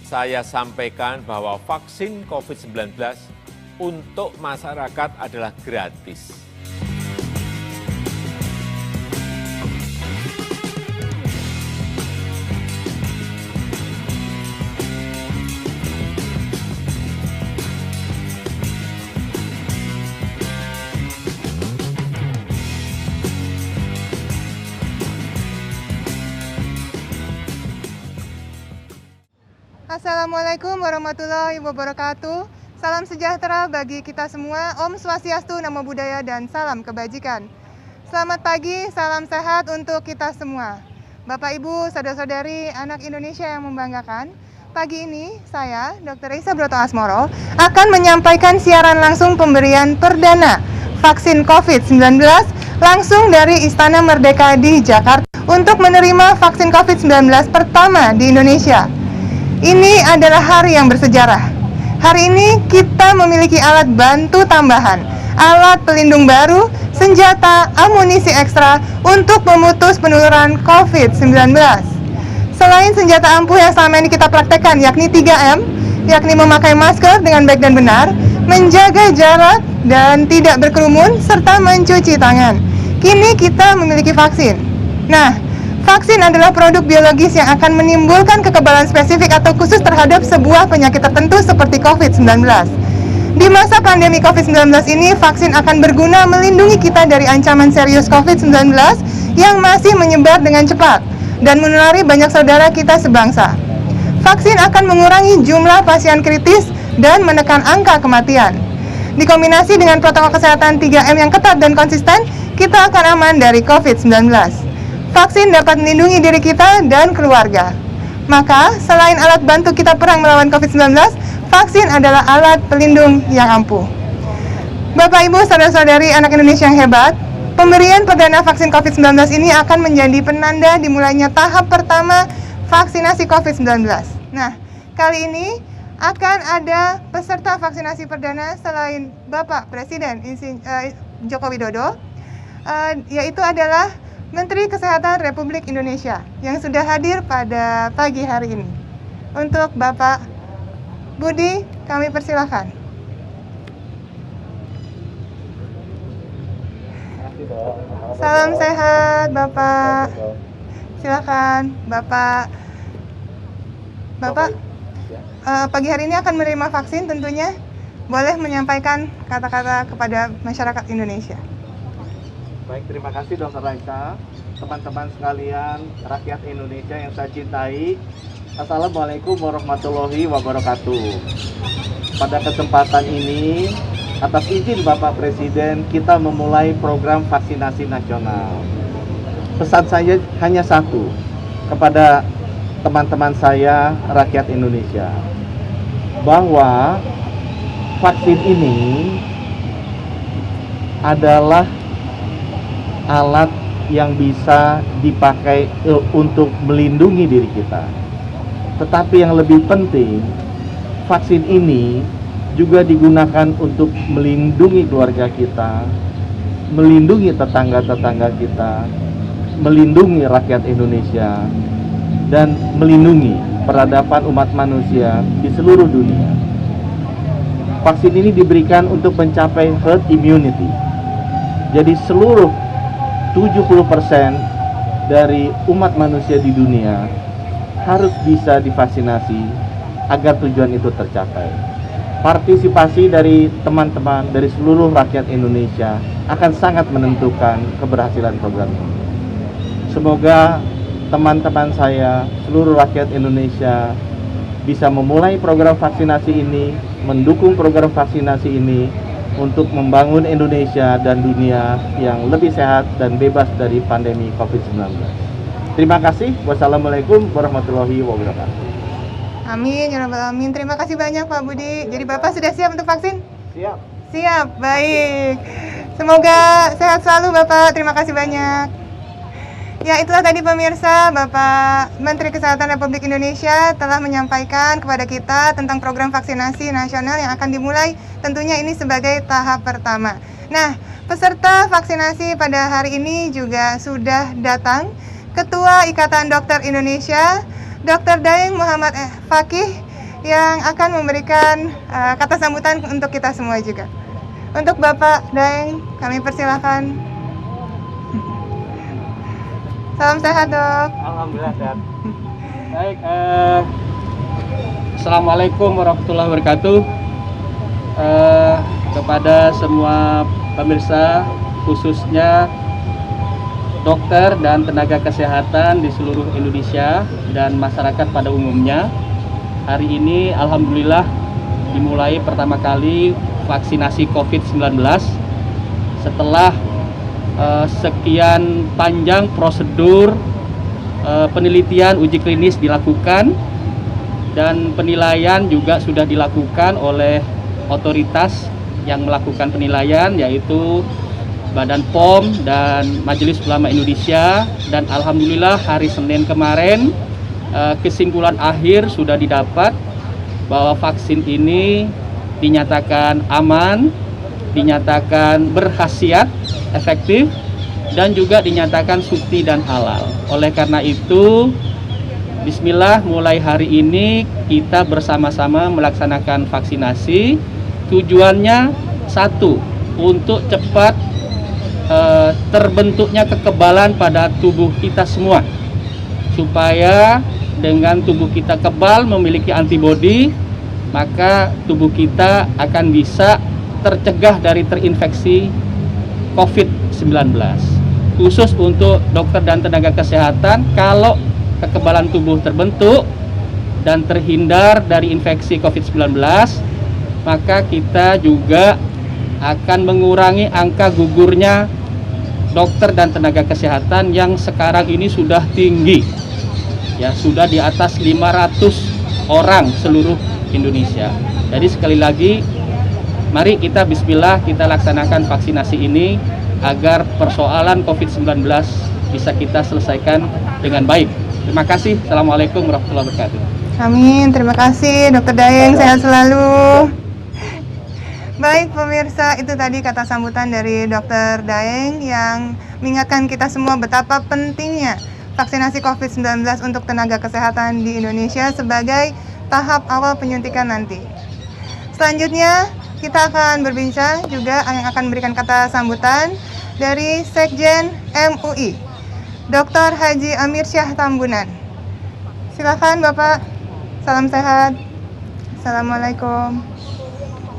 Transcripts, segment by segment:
saya sampaikan bahwa vaksin COVID-19 untuk masyarakat adalah gratis. Assalamualaikum warahmatullahi wabarakatuh. Salam sejahtera bagi kita semua. Om Swastiastu, Namo Buddhaya, dan salam kebajikan. Selamat pagi, salam sehat untuk kita semua. Bapak, Ibu, saudara-saudari, anak Indonesia yang membanggakan. Pagi ini saya, Dr. Reisa Broto Asmoro, akan menyampaikan siaran langsung pemberian perdana vaksin COVID-19 langsung dari Istana Merdeka di Jakarta untuk menerima vaksin COVID-19 pertama di Indonesia. Ini adalah hari yang bersejarah. Hari ini kita memiliki alat bantu tambahan, alat pelindung baru, senjata, amunisi ekstra untuk memutus penularan COVID-19. Selain senjata ampuh yang selama ini kita praktekkan, yakni 3M, yakni memakai masker dengan baik dan benar, menjaga jarak dan tidak berkerumun, serta mencuci tangan. Kini kita memiliki vaksin. Nah, vaksin adalah produk biologis yang akan menimbulkan kekebalan spesifik atau khusus terhadap sebuah penyakit tertentu seperti COVID-19. Di masa pandemi COVID-19 ini, vaksin akan berguna melindungi kita dari ancaman serius COVID-19 yang masih menyebar dengan cepat dan menulari banyak saudara kita sebangsa. Vaksin akan mengurangi jumlah pasien kritis dan menekan angka kematian. Dikombinasi dengan protokol kesehatan 3M yang ketat dan konsisten, kita akan aman dari COVID-19. Vaksin dapat melindungi diri kita dan keluarga. Maka, selain alat bantu kita perang melawan COVID-19, vaksin adalah alat pelindung yang ampuh. Bapak, Ibu, saudara-saudari anak Indonesia yang hebat, pemberian perdana vaksin COVID-19 ini akan menjadi penanda dimulainya tahap pertama vaksinasi COVID-19. Nah, kali ini akan ada peserta vaksinasi perdana selain Bapak Presiden Joko Widodo, yaitu adalah Menteri Kesehatan Republik Indonesia yang sudah hadir pada pagi hari ini. Untuk Bapak Budi, kami persilakan. Salam sehat, Bapak. Silakan, Bapak. Bapak, pagi hari ini akan menerima vaksin tentunya. Boleh menyampaikan kata-kata kepada masyarakat Indonesia. Baik, terima kasih Dr. Raisa, teman-teman sekalian, rakyat Indonesia yang saya cintai. Assalamualaikum warahmatullahi wabarakatuh. Pada kesempatan ini, atas izin Bapak Presiden, kita memulai program vaksinasi nasional. Pesan saya hanya satu, kepada teman-teman saya, rakyat Indonesia, bahwa vaksin ini adalah alat yang bisa dipakai untuk melindungi diri kita. Tetapi yang lebih penting, vaksin ini juga digunakan untuk melindungi keluarga kita, melindungi tetangga-tetangga kita, melindungi rakyat Indonesia, dan melindungi peradaban umat manusia di seluruh dunia. Vaksin ini diberikan untuk mencapai herd immunity. Jadi seluruh 70% dari umat manusia di dunia harus bisa divaksinasi agar tujuan itu tercapai. Partisipasi dari teman-teman dari seluruh rakyat Indonesia akan sangat menentukan keberhasilan program ini. Semoga teman-teman saya, seluruh rakyat Indonesia bisa memulai program vaksinasi ini, mendukung program vaksinasi ini untuk membangun Indonesia dan dunia yang lebih sehat dan bebas dari pandemi COVID-19. Terima kasih. Wassalamualaikum warahmatullahi wabarakatuh. Amin, ya rabbal alamin. Terima kasih banyak Pak Budi. Jadi Bapak sudah siap untuk vaksin? Siap. Siap, baik. Semoga sehat selalu Bapak. Terima kasih banyak. Ya, itulah tadi pemirsa, Bapak Menteri Kesehatan Republik Indonesia telah menyampaikan kepada kita tentang program vaksinasi nasional yang akan dimulai, tentunya ini sebagai tahap pertama. Nah, peserta vaksinasi pada hari ini juga sudah datang. Ketua Ikatan Dokter Indonesia, Dr. Daeng Muhammad Fakih, yang akan memberikan kata sambutan untuk kita semua juga. Untuk Bapak Daeng, kami persilahkan. Salam sehat, Dok. Alhamdulillah sehat. Baik, Assalamualaikum warahmatullahi wabarakatuh. Kepada semua pemirsa, khususnya dokter dan tenaga kesehatan di seluruh Indonesia dan masyarakat pada umumnya, hari ini alhamdulillah dimulai pertama kali vaksinasi COVID-19 setelah sekian panjang prosedur penelitian uji klinis dilakukan dan penilaian juga sudah dilakukan oleh otoritas yang melakukan penilaian, yaitu Badan POM dan Majelis Ulama Indonesia. Dan alhamdulillah hari Senin kemarin kesimpulan akhir sudah didapat bahwa vaksin ini dinyatakan aman, dinyatakan berkhasiat, efektif, dan juga dinyatakan sukti dan halal. Oleh karena itu, bismillah, mulai hari ini kita bersama-sama melaksanakan vaksinasi. Tujuannya satu, untuk cepat terbentuknya kekebalan pada tubuh kita semua, supaya dengan tubuh kita kebal memiliki antibodi, maka tubuh kita akan bisa tercegah dari terinfeksi COVID-19. Khusus untuk dokter dan tenaga kesehatan, kalau kekebalan tubuh terbentuk dan terhindar dari infeksi COVID-19, maka kita juga akan mengurangi angka gugurnya dokter dan tenaga kesehatan yang sekarang ini sudah tinggi. Ya, sudah di atas 500 orang seluruh Indonesia. Jadi sekali lagi, mari kita bismillah, kita laksanakan vaksinasi ini agar persoalan COVID-19 bisa kita selesaikan dengan baik. Terima kasih. Assalamualaikum warahmatullahi wabarakatuh. Amin, terima kasih Dr. Daeng, sehat selalu. Baik pemirsa, itu tadi kata sambutan dari Dr. Daeng yang mengingatkan kita semua betapa pentingnya vaksinasi COVID-19 untuk tenaga kesehatan di Indonesia sebagai tahap awal penyuntikan nanti. Selanjutnya, kita akan berbincang juga yang akan memberikan kata sambutan dari Sekjen MUI, Dr. Haji Amir Syah Tambunan. Silakan Bapak, salam sehat. Assalamualaikum.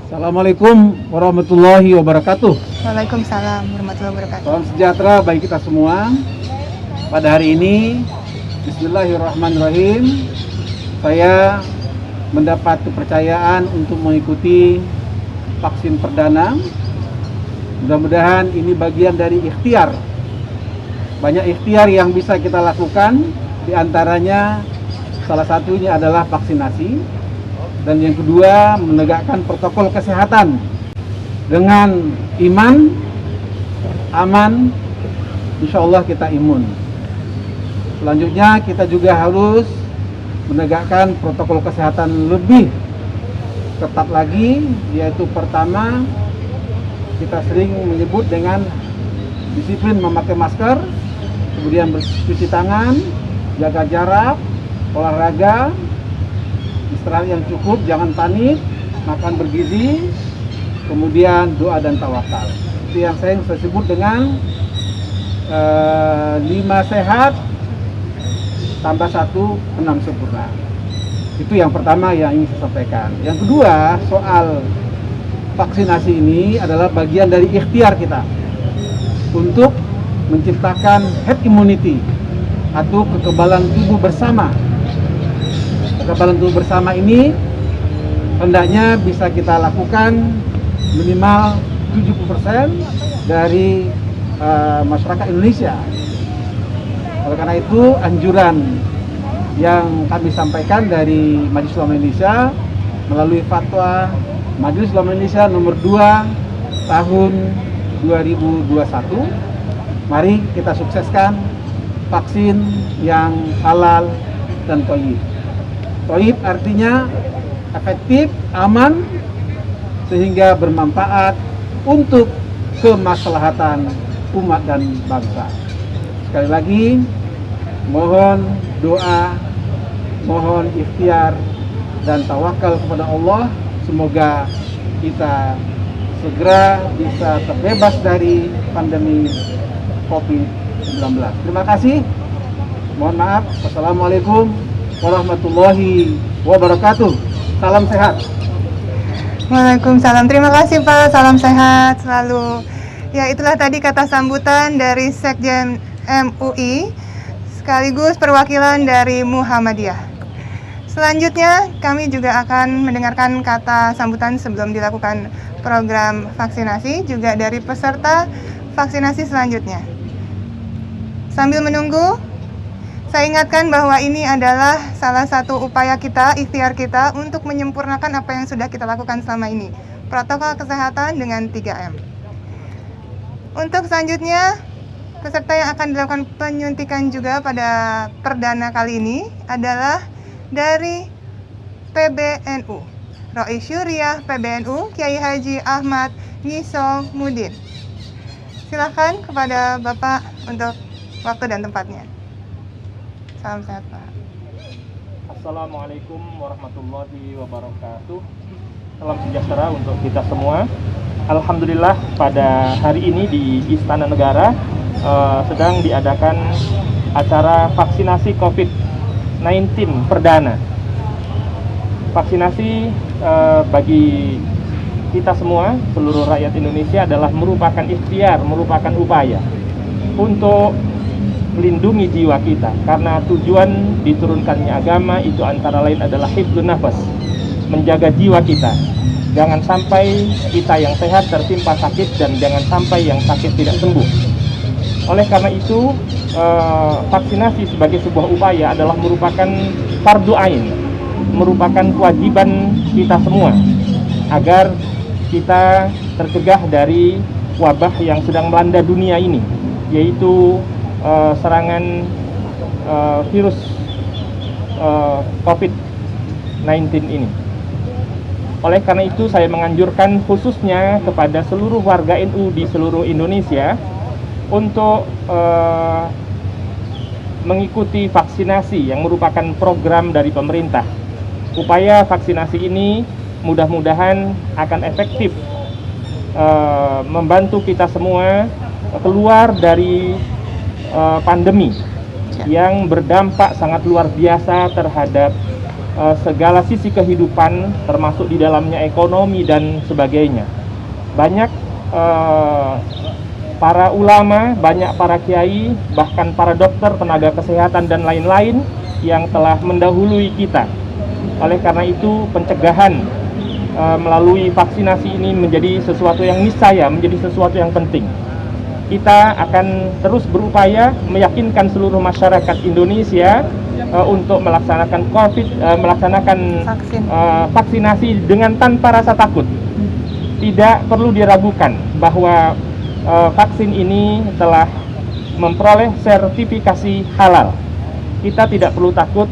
Assalamualaikum warahmatullahi wabarakatuh. Waalaikumsalam warahmatullahi wabarakatuh. Salam sejahtera bagi kita semua. Pada hari ini, bismillahirrahmanirrahim, saya mendapat kepercayaan untuk mengikuti vaksin perdana. Mudah-mudahan ini bagian dari ikhtiar. Banyak ikhtiar yang bisa kita lakukan, diantaranya salah satunya adalah vaksinasi. Dan yang kedua, menegakkan protokol kesehatan dengan iman, aman, insya Allah kita imun. Selanjutnya kita juga harus menegakkan protokol kesehatan lebih ketat lagi, yaitu pertama, kita sering menyebut dengan disiplin memakai masker, kemudian bercuci tangan, jaga jarak, olahraga, istirahat yang cukup, jangan panik, makan bergizi, kemudian doa dan tawakal. Itu yang saya sebut dengan 5 sehat tambah 1 6 sempurna. Itu yang pertama yang ingin saya sampaikan. Yang kedua, soal vaksinasi ini adalah bagian dari ikhtiar kita untuk menciptakan herd immunity atau kekebalan tubuh bersama. Kekebalan tubuh bersama ini hendaknya bisa kita lakukan minimal 70% dari masyarakat Indonesia. Oleh karena itu, anjuran yang kami sampaikan dari Majelis Ulama Indonesia melalui fatwa Majelis Ulama Indonesia nomor 2 tahun 2021, mari kita sukseskan vaksin yang halal dan thayyib. Thayyib artinya efektif, aman, sehingga bermanfaat untuk kemaslahatan umat dan bangsa. Sekali lagi, mohon doa, mohon ikhtiar dan tawakal kepada Allah. Semoga kita segera bisa terbebas dari pandemi COVID-19. Terima kasih. Mohon maaf. Wassalamualaikum warahmatullahi wabarakatuh. Salam sehat. Waalaikumsalam. Terima kasih Pak. Salam sehat selalu. Ya, itulah tadi kata sambutan dari Sekjen MUI sekaligus perwakilan dari Muhammadiyah. Selanjutnya, kami juga akan mendengarkan kata sambutan sebelum dilakukan program vaksinasi juga dari peserta vaksinasi selanjutnya. Sambil menunggu, saya ingatkan bahwa ini adalah salah satu upaya kita, ikhtiar kita untuk menyempurnakan apa yang sudah kita lakukan selama ini. Protokol kesehatan dengan 3M. Untuk selanjutnya, peserta yang akan dilakukan penyuntikan juga pada perdana kali ini adalah dari PBNU, Rois Syuriah PBNU, Kiai Haji Ahmad Ngisomudin. Silakan kepada Bapak untuk waktu dan tempatnya. Salam sehat Pak. Assalamualaikum warahmatullahi wabarakatuh. Salam sejahtera untuk kita semua. Alhamdulillah pada hari ini di Istana Negara sedang diadakan acara vaksinasi COVID-19 perdana. Vaksinasi bagi kita semua, seluruh rakyat Indonesia adalah merupakan ikhtiar, merupakan upaya untuk melindungi jiwa kita, karena tujuan diturunkannya agama itu antara lain adalah hifdzun nafas, menjaga jiwa kita. Jangan sampai kita yang sehat tertimpa sakit dan jangan sampai yang sakit tidak sembuh. Oleh karena itu, vaksinasi sebagai sebuah upaya adalah merupakan fardu ain, merupakan kewajiban kita semua agar kita tercegah dari wabah yang sedang melanda dunia ini, yaitu serangan virus COVID-19 ini. Oleh karena itu saya menganjurkan khususnya kepada seluruh warga NU di seluruh Indonesia untuk mengikuti vaksinasi yang merupakan program dari pemerintah. Upaya vaksinasi ini mudah-mudahan akan efektif membantu kita semua keluar dari pandemi yang berdampak sangat luar biasa terhadap segala sisi kehidupan, termasuk di dalamnya ekonomi dan sebagainya. Banyak para ulama, banyak para kiai, bahkan para dokter, tenaga kesehatan dan lain-lain yang telah mendahului kita. Oleh karena itu pencegahan melalui vaksinasi ini menjadi sesuatu yang niscaya, menjadi sesuatu yang penting. Kita akan terus berupaya meyakinkan seluruh masyarakat Indonesia untuk melaksanakan vaksinasi dengan tanpa rasa takut. Tidak perlu diragukan bahwa vaksin ini telah memperoleh sertifikasi halal. Kita tidak perlu takut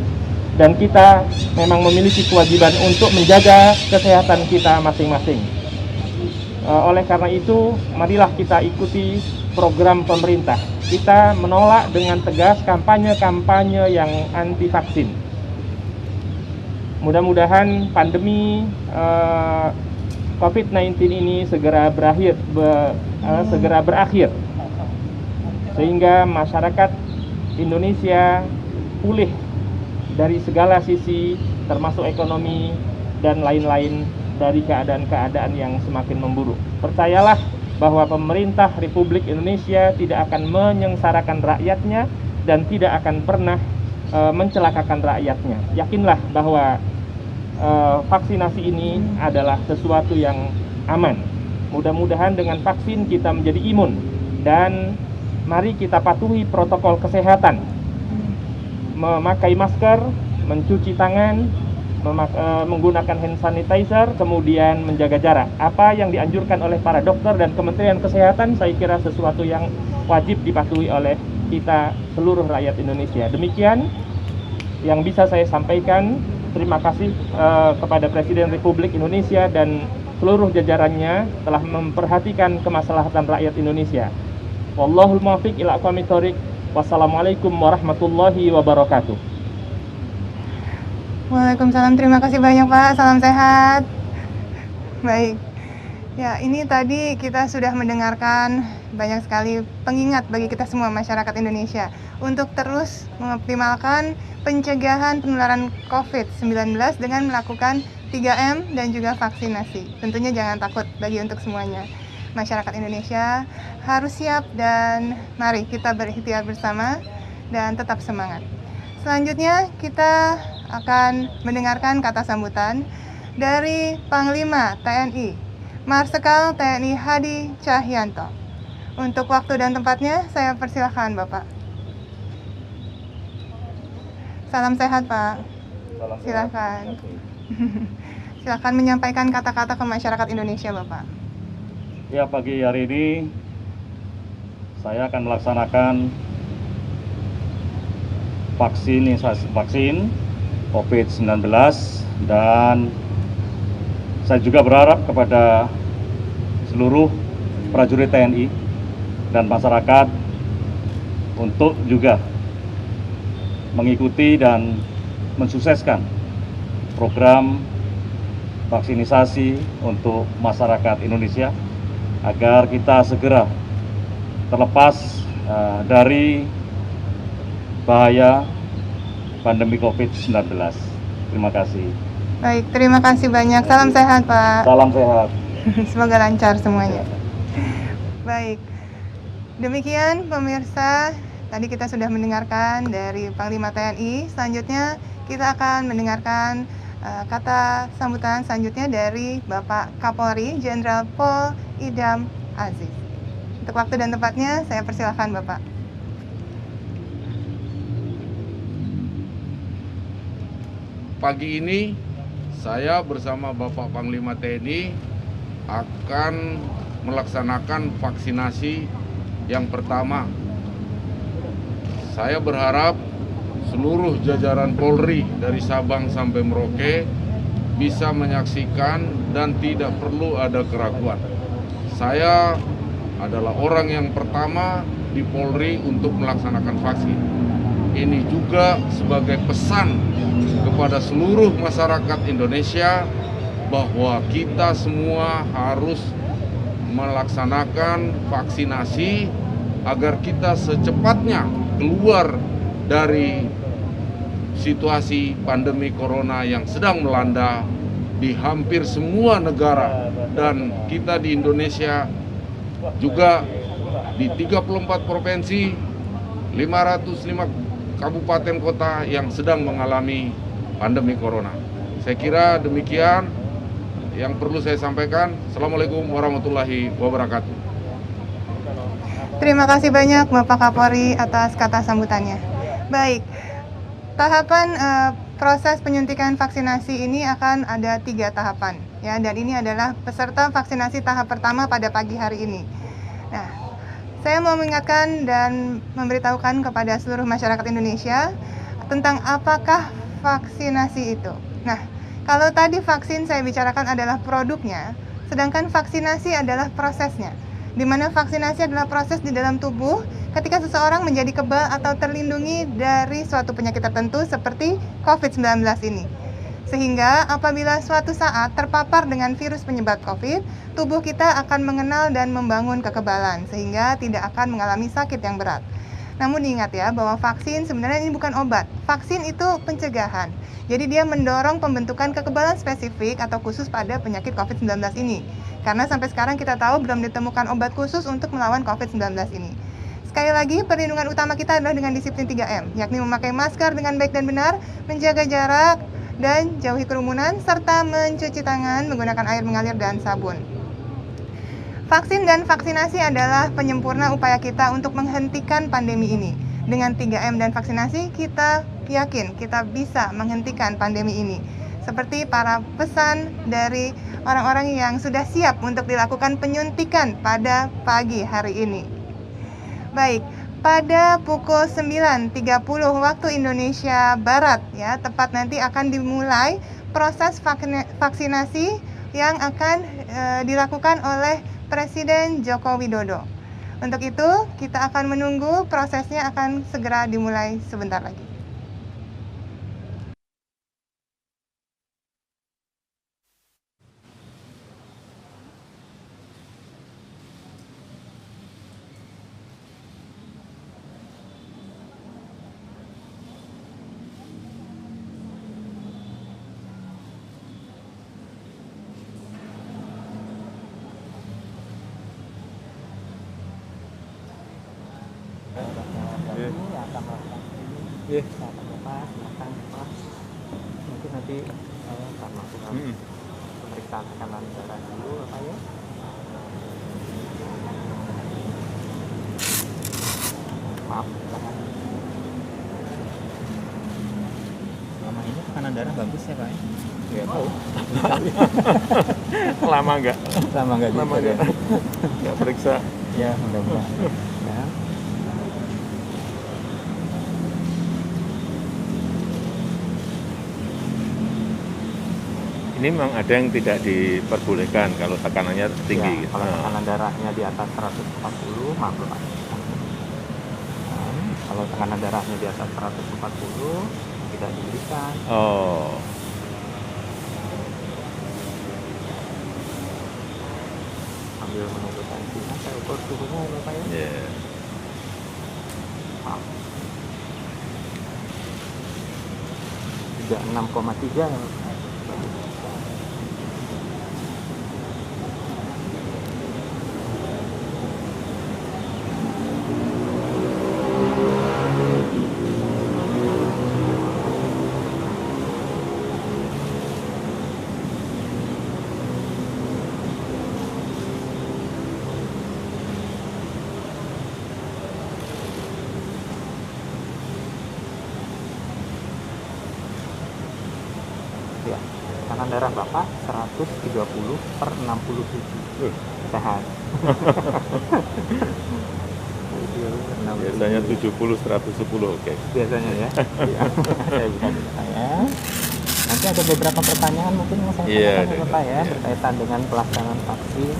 dan kita memang memiliki kewajiban untuk menjaga kesehatan kita masing-masing. Oleh karena itu, marilah kita ikuti program pemerintah. Kita menolak dengan tegas kampanye-kampanye yang anti vaksin. Mudah-mudahan pandemi COVID-19 ini segera berakhir sehingga masyarakat Indonesia pulih dari segala sisi, termasuk ekonomi dan lain-lain, dari keadaan-keadaan yang semakin memburuk. Percayalah bahwa pemerintah Republik Indonesia tidak akan menyengsarakan rakyatnya dan tidak akan pernah mencelakakan rakyatnya. Yakinlah bahwa vaksinasi ini adalah sesuatu yang aman. Mudah-mudahan dengan vaksin kita menjadi imun, dan mari kita patuhi protokol kesehatan, memakai masker, mencuci tangan, menggunakan hand sanitizer, kemudian menjaga jarak. Apa yang dianjurkan oleh para dokter dan Kementerian Kesehatan, saya kira sesuatu yang wajib dipatuhi oleh kita seluruh rakyat Indonesia. Demikian yang bisa saya sampaikan. Terima kasih kepada Presiden Republik Indonesia dan seluruh jajarannya telah memperhatikan kemaslahatan rakyat Indonesia. Wallahul muwaffiq ila aqwamit thoriq. Wassalamualaikum warahmatullahi wabarakatuh. Waalaikumsalam warahmatullahi wabarakatuh. Terima kasih Pak. Selanjutnya, Waalaikumsalam, terima kasih banyak Pak, salam sehat. Baik, ya ini tadi kita sudah mendengarkan banyak sekali pengingat bagi kita semua masyarakat Indonesia untuk terus mengoptimalkan pencegahan penularan COVID-19 dengan melakukan 3M dan juga vaksinasi. Tentunya jangan takut bagi untuk semuanya. Masyarakat Indonesia harus siap dan mari kita berikhtiar bersama dan tetap semangat. Selanjutnya kita akan mendengarkan kata sambutan dari Panglima TNI, Marsikal TNI Hadi Cahyanto. Untuk waktu dan tempatnya, saya persilahkan Bapak. Salam sehat Pak. Silakan. Silakan menyampaikan kata-kata ke masyarakat Indonesia Bapak. Ya, pagi hari ini saya akan melaksanakan vaksin COVID-19 dan saya juga berharap kepada seluruh prajurit TNI dan masyarakat untuk juga mengikuti dan mensukseskan program vaksinisasi untuk masyarakat Indonesia agar kita segera terlepas dari bahaya pandemi COVID-19. Terima kasih. Baik, terima kasih banyak. Salam sehat Pak. Salam sehat. Semoga lancar semuanya. Baik, demikian pemirsa, tadi kita sudah mendengarkan dari Panglima TNI. Selanjutnya kita akan mendengarkan kata sambutan selanjutnya dari Bapak Kapolri Jenderal Pol Idam Aziz. Untuk waktu dan tempatnya saya persilahkan Bapak. Pagi ini saya bersama Bapak Panglima TNI akan melaksanakan vaksinasi yang pertama. Saya berharap seluruh jajaran Polri dari Sabang sampai Merauke bisa menyaksikan dan tidak perlu ada keraguan. Saya adalah orang yang pertama di Polri untuk melaksanakan vaksin. Ini juga sebagai pesan kepada seluruh masyarakat Indonesia bahwa kita semua harus melaksanakan vaksinasi agar kita secepatnya keluar dari situasi pandemi corona yang sedang melanda di hampir semua negara, dan kita di Indonesia juga di 34 provinsi, 505 kabupaten kota yang sedang mengalami pandemi corona. Saya kira demikian yang perlu saya sampaikan. Assalamualaikum warahmatullahi wabarakatuh. Terima kasih banyak Bapak Kapolri atas kata sambutannya. Baik, tahapan proses penyuntikan vaksinasi ini akan ada 3 tahapan, ya, dan ini adalah peserta vaksinasi tahap pertama pada pagi hari ini. Nah, saya mau mengingatkan dan memberitahukan kepada seluruh masyarakat Indonesia tentang apakah vaksinasi itu. Nah, kalau tadi vaksin saya bicarakan adalah produknya, sedangkan vaksinasi adalah prosesnya. Di mana vaksinasi adalah proses di dalam tubuh ketika seseorang menjadi kebal atau terlindungi dari suatu penyakit tertentu seperti COVID-19 ini. Sehingga apabila suatu saat terpapar dengan virus penyebab COVID, tubuh kita akan mengenal dan membangun kekebalan sehingga tidak akan mengalami sakit yang berat. Namun diingat ya bahwa vaksin sebenarnya ini bukan obat. Vaksin itu pencegahan. Jadi dia mendorong pembentukan kekebalan spesifik atau khusus pada penyakit COVID-19 ini. Karena sampai sekarang kita tahu belum ditemukan obat khusus untuk melawan COVID-19 ini. Sekali lagi, perlindungan utama kita adalah dengan disiplin 3M, yakni memakai masker dengan baik dan benar, menjaga jarak, dan jauhi kerumunan, serta mencuci tangan menggunakan air mengalir dan sabun. Vaksin dan vaksinasi adalah penyempurna upaya kita untuk menghentikan pandemi ini. Dengan 3M dan vaksinasi, kita yakin kita bisa menghentikan pandemi ini. Seperti para pesan dari orang-orang yang sudah siap untuk dilakukan penyuntikan pada pagi hari ini. Baik, pada pukul 9.30 waktu Indonesia Barat, ya, tepat nanti akan dimulai proses vaksinasi yang akan dilakukan oleh Presiden Joko Widodo. Untuk itu, kita akan menunggu prosesnya akan segera dimulai sebentar lagi. Iya. ini yang akan melakukan ini. Iya. Silakan Bapak, silakan Pak. Mungkin nanti saya akan melakukan pemeriksaan tekanan darah dulu Bapak ya. Maaf, silakan. Selama ini tekanan darah bagus ya Pak? Nggak tahu. Lama nggak? Lama nggak Lama nggak? Nggak periksa. Ya, mudah-mudahan. Ya. Ini memang ada yang tidak diperbolehkan kalau tekanannya tinggi. Ya, gitu. kalau tekanan darahnya di atas 140, maaf Pak. Kalau tekanan darahnya di atas 140, tidak diberikan. Oh, Sambil menunggu tensinya, saya ukur suhunya ya Bapak ya. iya. Maaf. 36,3 ya Bapak. Ya, tekanan darah Bapak 130/67. Sehat. Biasanya 70, 110, oke. Biasanya ya. Iya. Saya buka dulu ya. Nanti ada beberapa pertanyaan mungkin yang saya Iya, tanyakan ya Bapak ya, iya. berkaitan dengan pelaksanaan vaksin.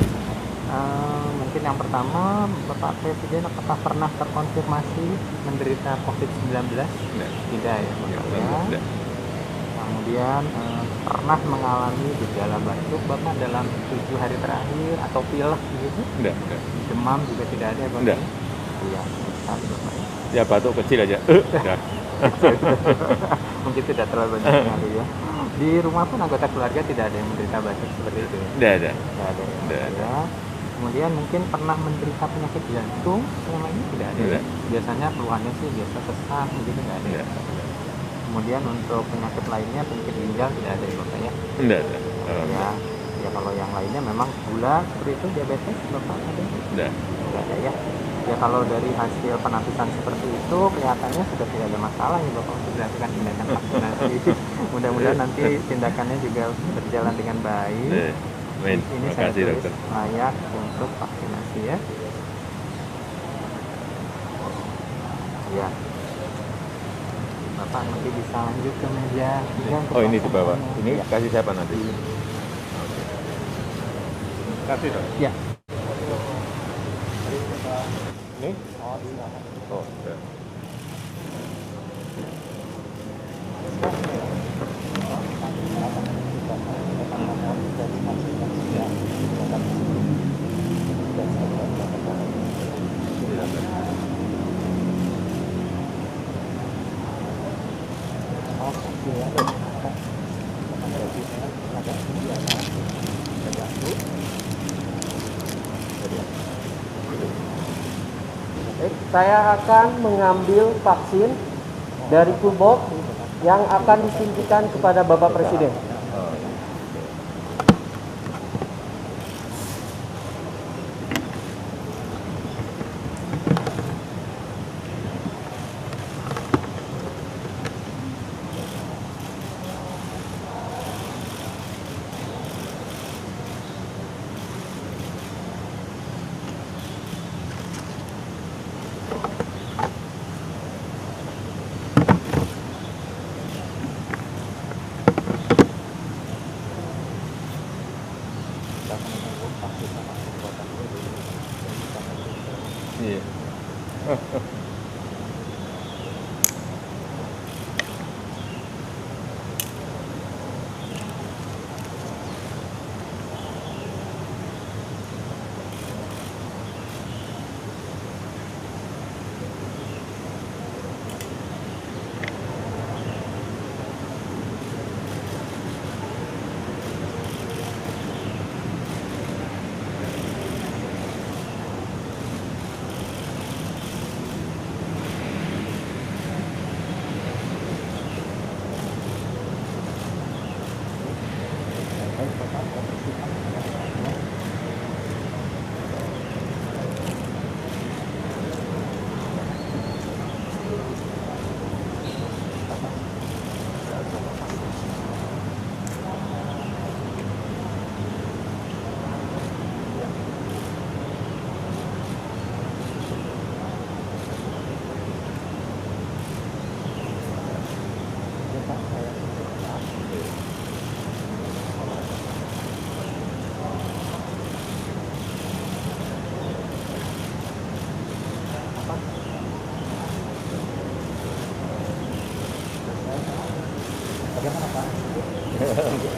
Mungkin yang pertama, Bapak Presiden apakah pernah terkonfirmasi menderita COVID-19? Nggak. Tidak ya Bapak ya. Nggak. Kemudian pernah mengalami gejala batuk Bapak dalam 7 hari terakhir atau pilek gitu? Nggak. Demam juga tidak ada ya Bapak? Nggak. Iya, sekali Bapak ya. Ya batuk kecil aja. Udah. Mungkin tidak terlalu banyak pengaruh ya. Di rumah pun anggota keluarga tidak ada yang menderita batuk seperti itu ya? Nggak ada. Tidak ada ya. Tidak ada. Ya. Kemudian mungkin pernah menderita penyakit jantung selama ini tidak ada. Tidak. Biasanya keluhannya sih biasa sesak begitu nggak ada. Tidak. Kemudian untuk penyakit lainnya penyakit ginjal tidak ada ya Bapak ya. Nggak ada. Ya, ya kalau yang lainnya memang gula seperti itu diabetes Bapak ada? Nggak. Tidak ada ya. Ya kalau dari hasil penapisan seperti itu kelihatannya sudah tidak ada masalah ya Bapak untuk dilakukan tindakan vaksinasi. Mudah-mudahan nanti tindakannya juga berjalan dengan baik. Amin. Ini Terima saya kasih tulis dokter. layak untuk vaksinasi ya. Ya. Bapak nanti bisa lanjut ke meja. Oh ini di bawah. Ini Ya. kasih siapa nanti? Kasih dong. Ya. Ini? Oh, ya. Saya akan mengambil vaksin dari toolbox yang akan disuntikan kepada Bapak Presiden. Iya.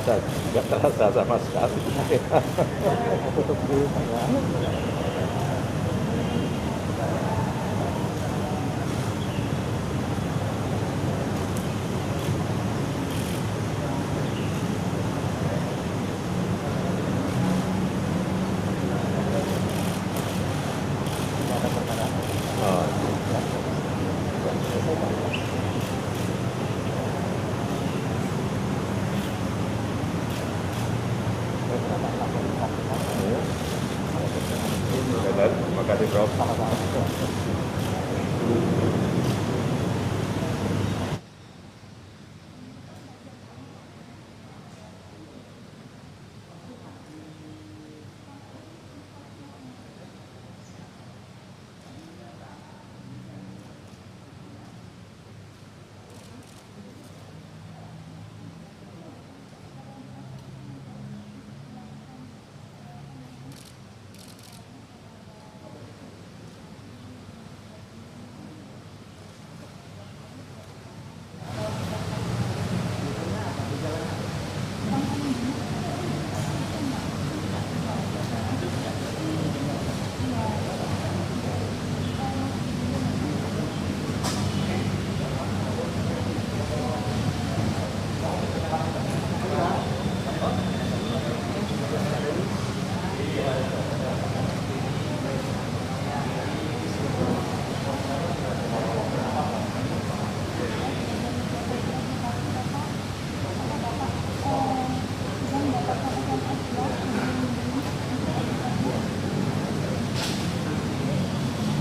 terasa, nggak terasa sama sekali. Tutup dulu ya. Terima kasih, Prof.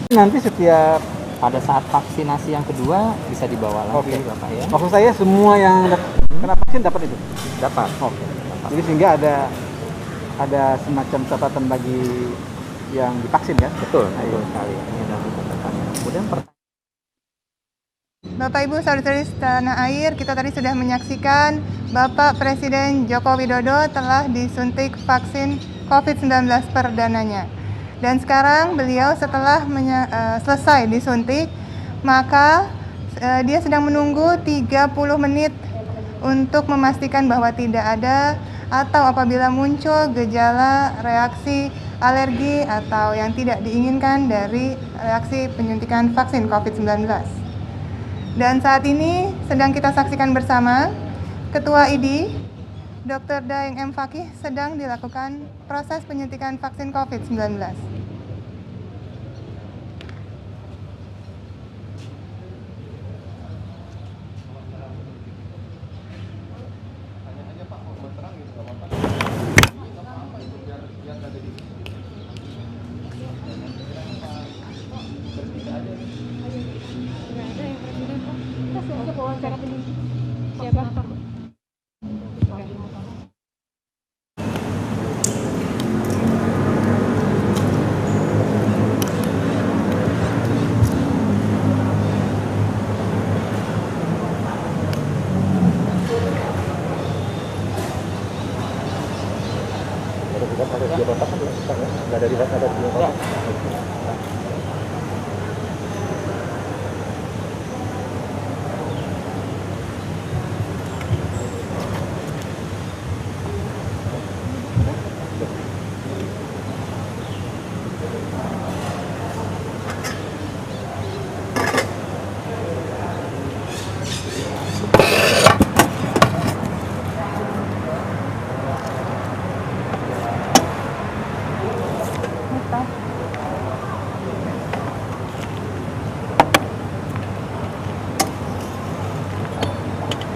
Nanti setiap pada saat vaksinasi yang kedua bisa dibawa lagi, Bapak ya. Maksud saya semua yang kena vaksin dapat itu. Dapat. Oke. Jadi sehingga ada semacam catatan bagi yang divaksin ya. Betul sekali. Ini adalah catatannya. Kemudian Bapak Ibu saudara-saudari setanah air, kita tadi sudah menyaksikan Bapak Presiden Joko Widodo telah disuntik vaksin COVID-19 perdananya. Dan sekarang beliau setelah selesai disuntik, maka dia sedang menunggu 30 menit untuk memastikan bahwa tidak ada atau apabila muncul gejala reaksi alergi atau yang tidak diinginkan dari reaksi penyuntikan vaksin COVID-19. Dan saat ini sedang kita saksikan bersama, Ketua ID, Dr. Daeng M. Fakih sedang dilakukan proses penyuntikan vaksin COVID-19.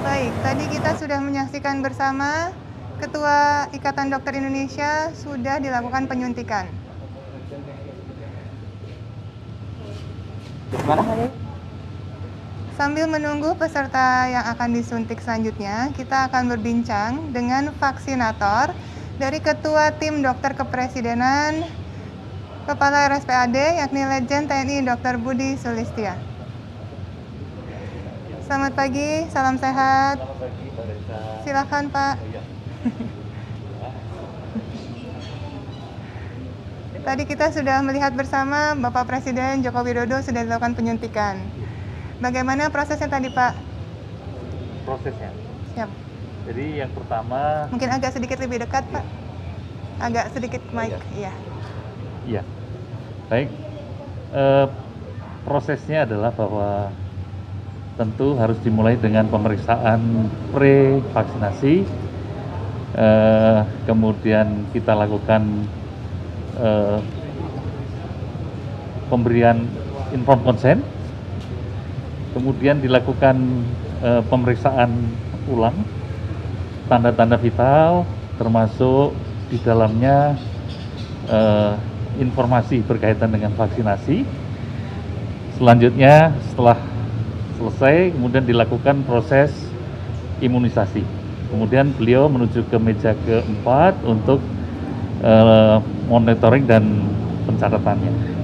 Baik, tadi kita sudah menyaksikan bersama Ketua Ikatan Dokter Indonesia sudah dilakukan penyuntikan. Sambil menunggu peserta yang akan disuntik selanjutnya, kita akan berbincang dengan vaksinator dari Ketua Tim Dokter Kepresidenan Kepala RSPAD, yakni Legend TNI Dr. Budi Sulistia. Selamat pagi, salam sehat. Silakan Pak. Tadi kita sudah melihat bersama Bapak Presiden Joko Widodo sudah dilakukan penyuntikan. Bagaimana prosesnya tadi Pak? Prosesnya. Siap. Jadi yang pertama, Mungkin agak sedikit lebih dekat, Pak. Agak sedikit mic, iya. iya, baik. Prosesnya adalah bahwa tentu harus dimulai dengan pemeriksaan pre-vaksinasi, kemudian kita lakukan pemberian informed consent, kemudian dilakukan pemeriksaan ulang tanda-tanda vital, termasuk di dalamnya informasi berkaitan dengan vaksinasi. Selanjutnya setelah selesai, kemudian dilakukan proses imunisasi. Kemudian beliau menuju ke meja keempat untuk monitoring dan pencatatannya.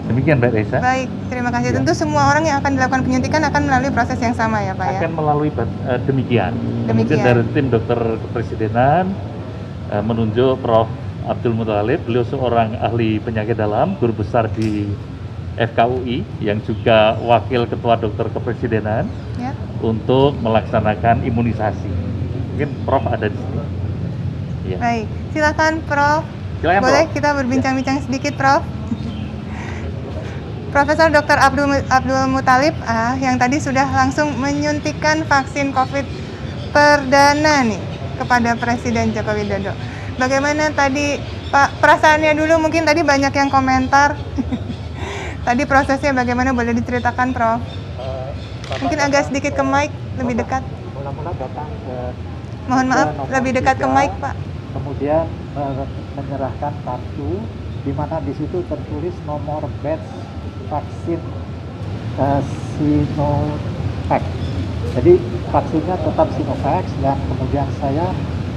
Demikian Mbak Reza. Baik, terima kasih. Ya. Tentu semua orang yang akan dilakukan penyuntikan akan melalui proses yang sama ya Pak ya? Akan melalui demikian. Kemudian dari tim dokter kepresidenan menunjuk Prof. Abdul Muthalib, beliau seorang ahli penyakit dalam, guru besar di FKUI yang juga wakil ketua dokter kepresidenan Ya. untuk melaksanakan imunisasi. Mungkin Prof ada di sini. Ya. Baik, silakan Prof. Silakan, Boleh Prof. kita berbincang-bincang sedikit Prof? Profesor Dr. Abdul Muthalib yang tadi sudah langsung menyuntikkan vaksin COVID perdana nih kepada Presiden Joko Widodo. Bagaimana tadi Pak perasaannya dulu? Mungkin tadi banyak yang komentar. Tadi prosesnya bagaimana, boleh diceritakan Prof? Mungkin agak sedikit ke mic, lebih dekat. Mula-mula datang ke Mohon maaf, lebih dekat ke mic Pak. kemudian menyerahkan kartu di mana di situ tertulis nomor batch vaksin Sinovac. Jadi vaksinnya tetap Sinovac, dan kemudian saya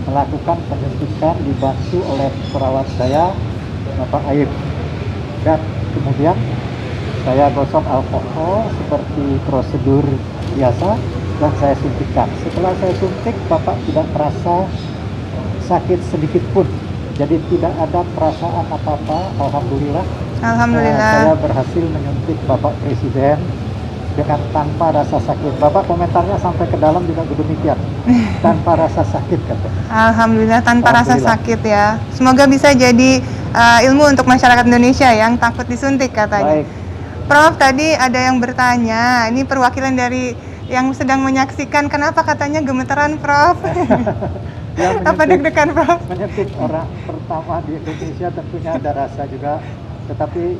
melakukan penyuntikan dibantu oleh perawat saya, Bapak Aib. Dan kemudian saya gosok alkohol seperti prosedur biasa dan saya suntikkan. Setelah saya suntik, Bapak tidak merasa sakit sedikit pun. Jadi tidak ada perasaan apa-apa, alhamdulillah. Alhamdulillah. Saya berhasil menyuntik Bapak Presiden dengan tanpa rasa sakit. Bapak komentarnya sampai ke dalam juga demikian. Tanpa rasa sakit katanya. Alhamdulillah tanpa rasa sakit ya. Semoga bisa jadi ilmu untuk masyarakat Indonesia yang takut disuntik katanya. Baik. Prof, tadi ada yang bertanya, ini perwakilan dari yang sedang menyaksikan, kenapa katanya gemeteran Prof? Ya, Apa deg-degan Prof? Menyuntik orang pertama di Indonesia tentunya ada rasa juga, tetapi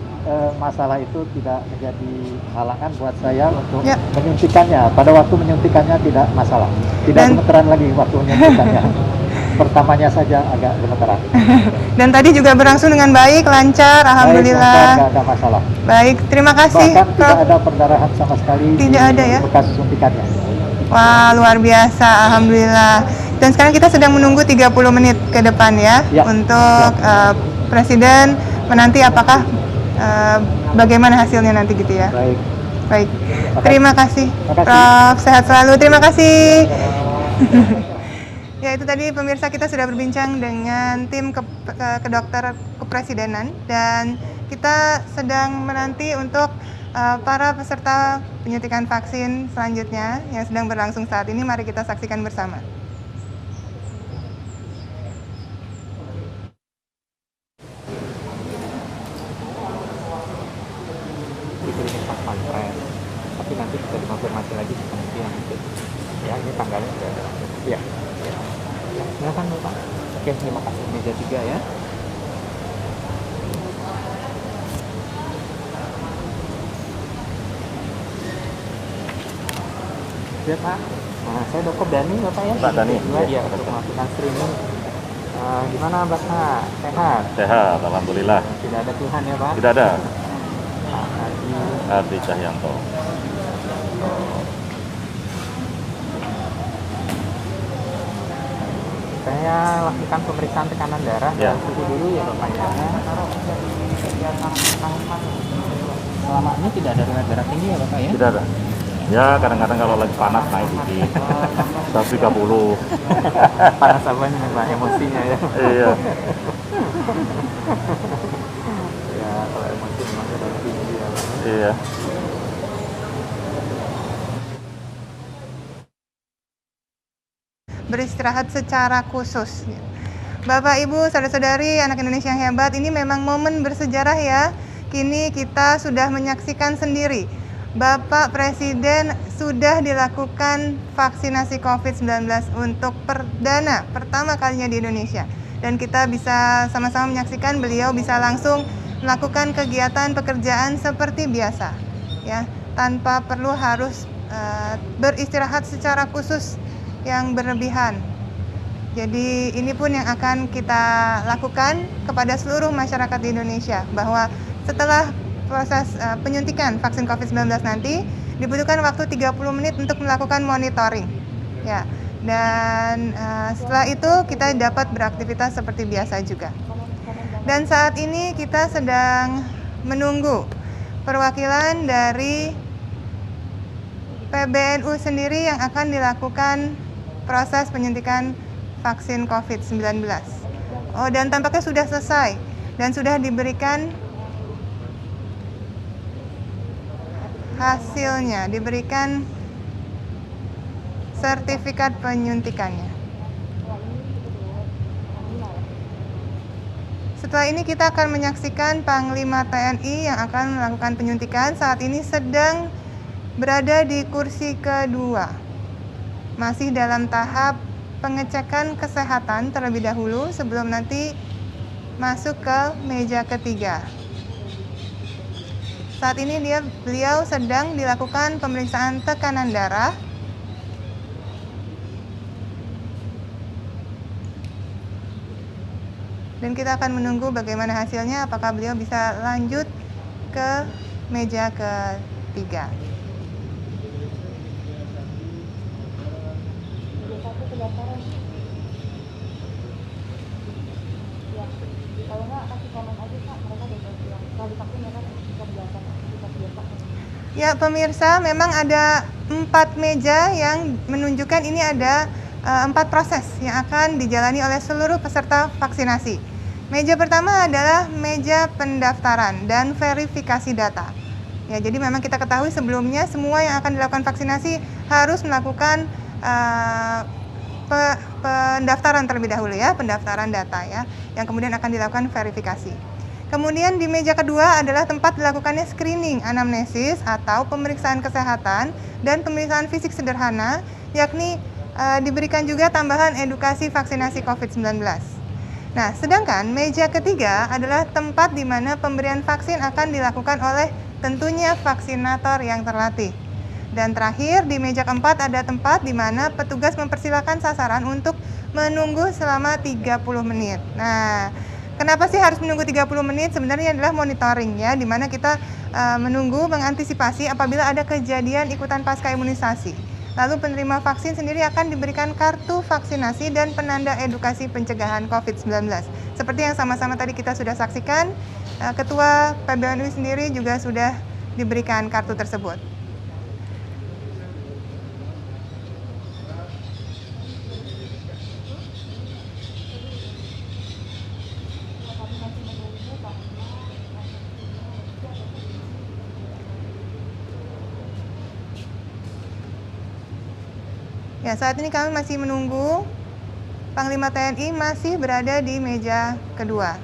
masalah itu tidak menjadi halangan buat saya untuk menyuntikannya. Pada waktu menyuntikannya tidak masalah, tidak gemeteran lagi waktu menyuntikannya. Pertamanya saja agak gemeteran. Dan tadi juga berlangsung dengan baik, lancar, alhamdulillah. Baik, tidak ada masalah. Baik, terima kasih Bahkan Prof. tidak ada perdarahan sama sekali. Tidak ada ya? Bekas suntikannya. Wah, luar biasa, alhamdulillah. Dan sekarang kita sedang menunggu 30 menit ke depan ya, untuk Presiden menanti apakah bagaimana hasilnya nanti gitu ya. Baik. Baik. Terima kasih Prof, sehat selalu. Terima kasih. Ya, itu tadi pemirsa, kita sudah berbincang dengan tim kedokter kepresidenan dan kita sedang menanti untuk para peserta penyuntikan vaksin selanjutnya yang sedang berlangsung saat ini. Mari kita saksikan bersama. Dikirimin pas pampres, tapi nanti bisa dikonfirmasi lagi kemudian. Ya, ini tanggalnya sudah ada. Ya. Ya, silakan Bapak. Oke, terima kasih. Meja 3 ya. Ya Pak, nah, saya Dr. Dani Bapak ya. Pak Dani. Ya, untuk melakukan screening. Gimana Bapak? Sehat? Sehat, alhamdulillah. Tidak ada Tuhan ya Pak? Tidak ada. Pak Hadi Cahyanto. Saya lakukan pemeriksaan tekanan darah dan suhu dulu ya Bapak ya. Selama ini tidak ada darah tinggi ya Bapak ya? Tidak ada. Ya, kadang-kadang kalau lagi panas naik dikit. 130. Panas apanya nih Pak? Emosinya ya? Iya. Ya, kalau emosi memang darah tinggi ya Pak. Iya. beristirahat secara khusus. Bapak, Ibu, saudara-saudari, anak Indonesia yang hebat, ini memang momen bersejarah ya. Kini kita sudah menyaksikan sendiri, Bapak Presiden sudah dilakukan vaksinasi COVID-19 untuk pertama kalinya di Indonesia. Dan kita bisa sama-sama menyaksikan beliau bisa langsung melakukan kegiatan pekerjaan seperti biasa, ya, tanpa perlu harus beristirahat secara khusus yang berlebihan. Jadi ini pun yang akan kita lakukan kepada seluruh masyarakat di Indonesia, bahwa setelah proses penyuntikan vaksin COVID-19 nanti dibutuhkan waktu 30 menit untuk melakukan monitoring, ya. Dan setelah itu kita dapat beraktivitas seperti biasa juga. Dan saat ini kita sedang menunggu perwakilan dari PBNU sendiri yang akan dilakukan proses penyuntikan vaksin COVID-19. Oh, dan tampaknya sudah selesai dan sudah diberikan hasilnya, diberikan sertifikat penyuntikannya. Setelah ini kita akan menyaksikan Panglima TNI yang akan melakukan penyuntikan. Saat ini sedang berada di kursi kedua, masih dalam tahap pengecekan kesehatan terlebih dahulu sebelum nanti masuk ke meja ketiga. Saat ini beliau sedang dilakukan pemeriksaan tekanan darah. Dan kita akan menunggu bagaimana hasilnya, apakah beliau bisa lanjut ke meja ketiga. Ya pemirsa, memang ada 4 meja yang menunjukkan ini ada 4 proses yang akan dijalani oleh seluruh peserta vaksinasi. Meja pertama adalah meja pendaftaran dan verifikasi data. Ya, jadi memang kita ketahui sebelumnya semua yang akan dilakukan vaksinasi harus melakukan pendaftaran terlebih dahulu ya, pendaftaran data ya, yang kemudian akan dilakukan verifikasi. Kemudian di meja kedua adalah tempat dilakukannya screening anamnesis atau pemeriksaan kesehatan dan pemeriksaan fisik sederhana, yakni diberikan juga tambahan edukasi vaksinasi COVID-19. Nah, sedangkan meja ketiga adalah tempat di mana pemberian vaksin akan dilakukan oleh tentunya vaksinator yang terlatih. Dan terakhir di meja keempat ada tempat di mana petugas mempersilakan sasaran untuk menunggu selama 30 menit. Nah, kenapa sih harus menunggu 30 menit? Sebenarnya adalah monitoring ya, di mana kita menunggu mengantisipasi apabila ada kejadian ikutan pasca imunisasi. Lalu penerima vaksin sendiri akan diberikan kartu vaksinasi dan penanda edukasi pencegahan COVID-19. Seperti yang sama-sama tadi kita sudah saksikan, Ketua PBNU sendiri juga sudah diberikan kartu tersebut. Ya, saat ini kami masih menunggu Panglima TNI masih berada di meja kedua.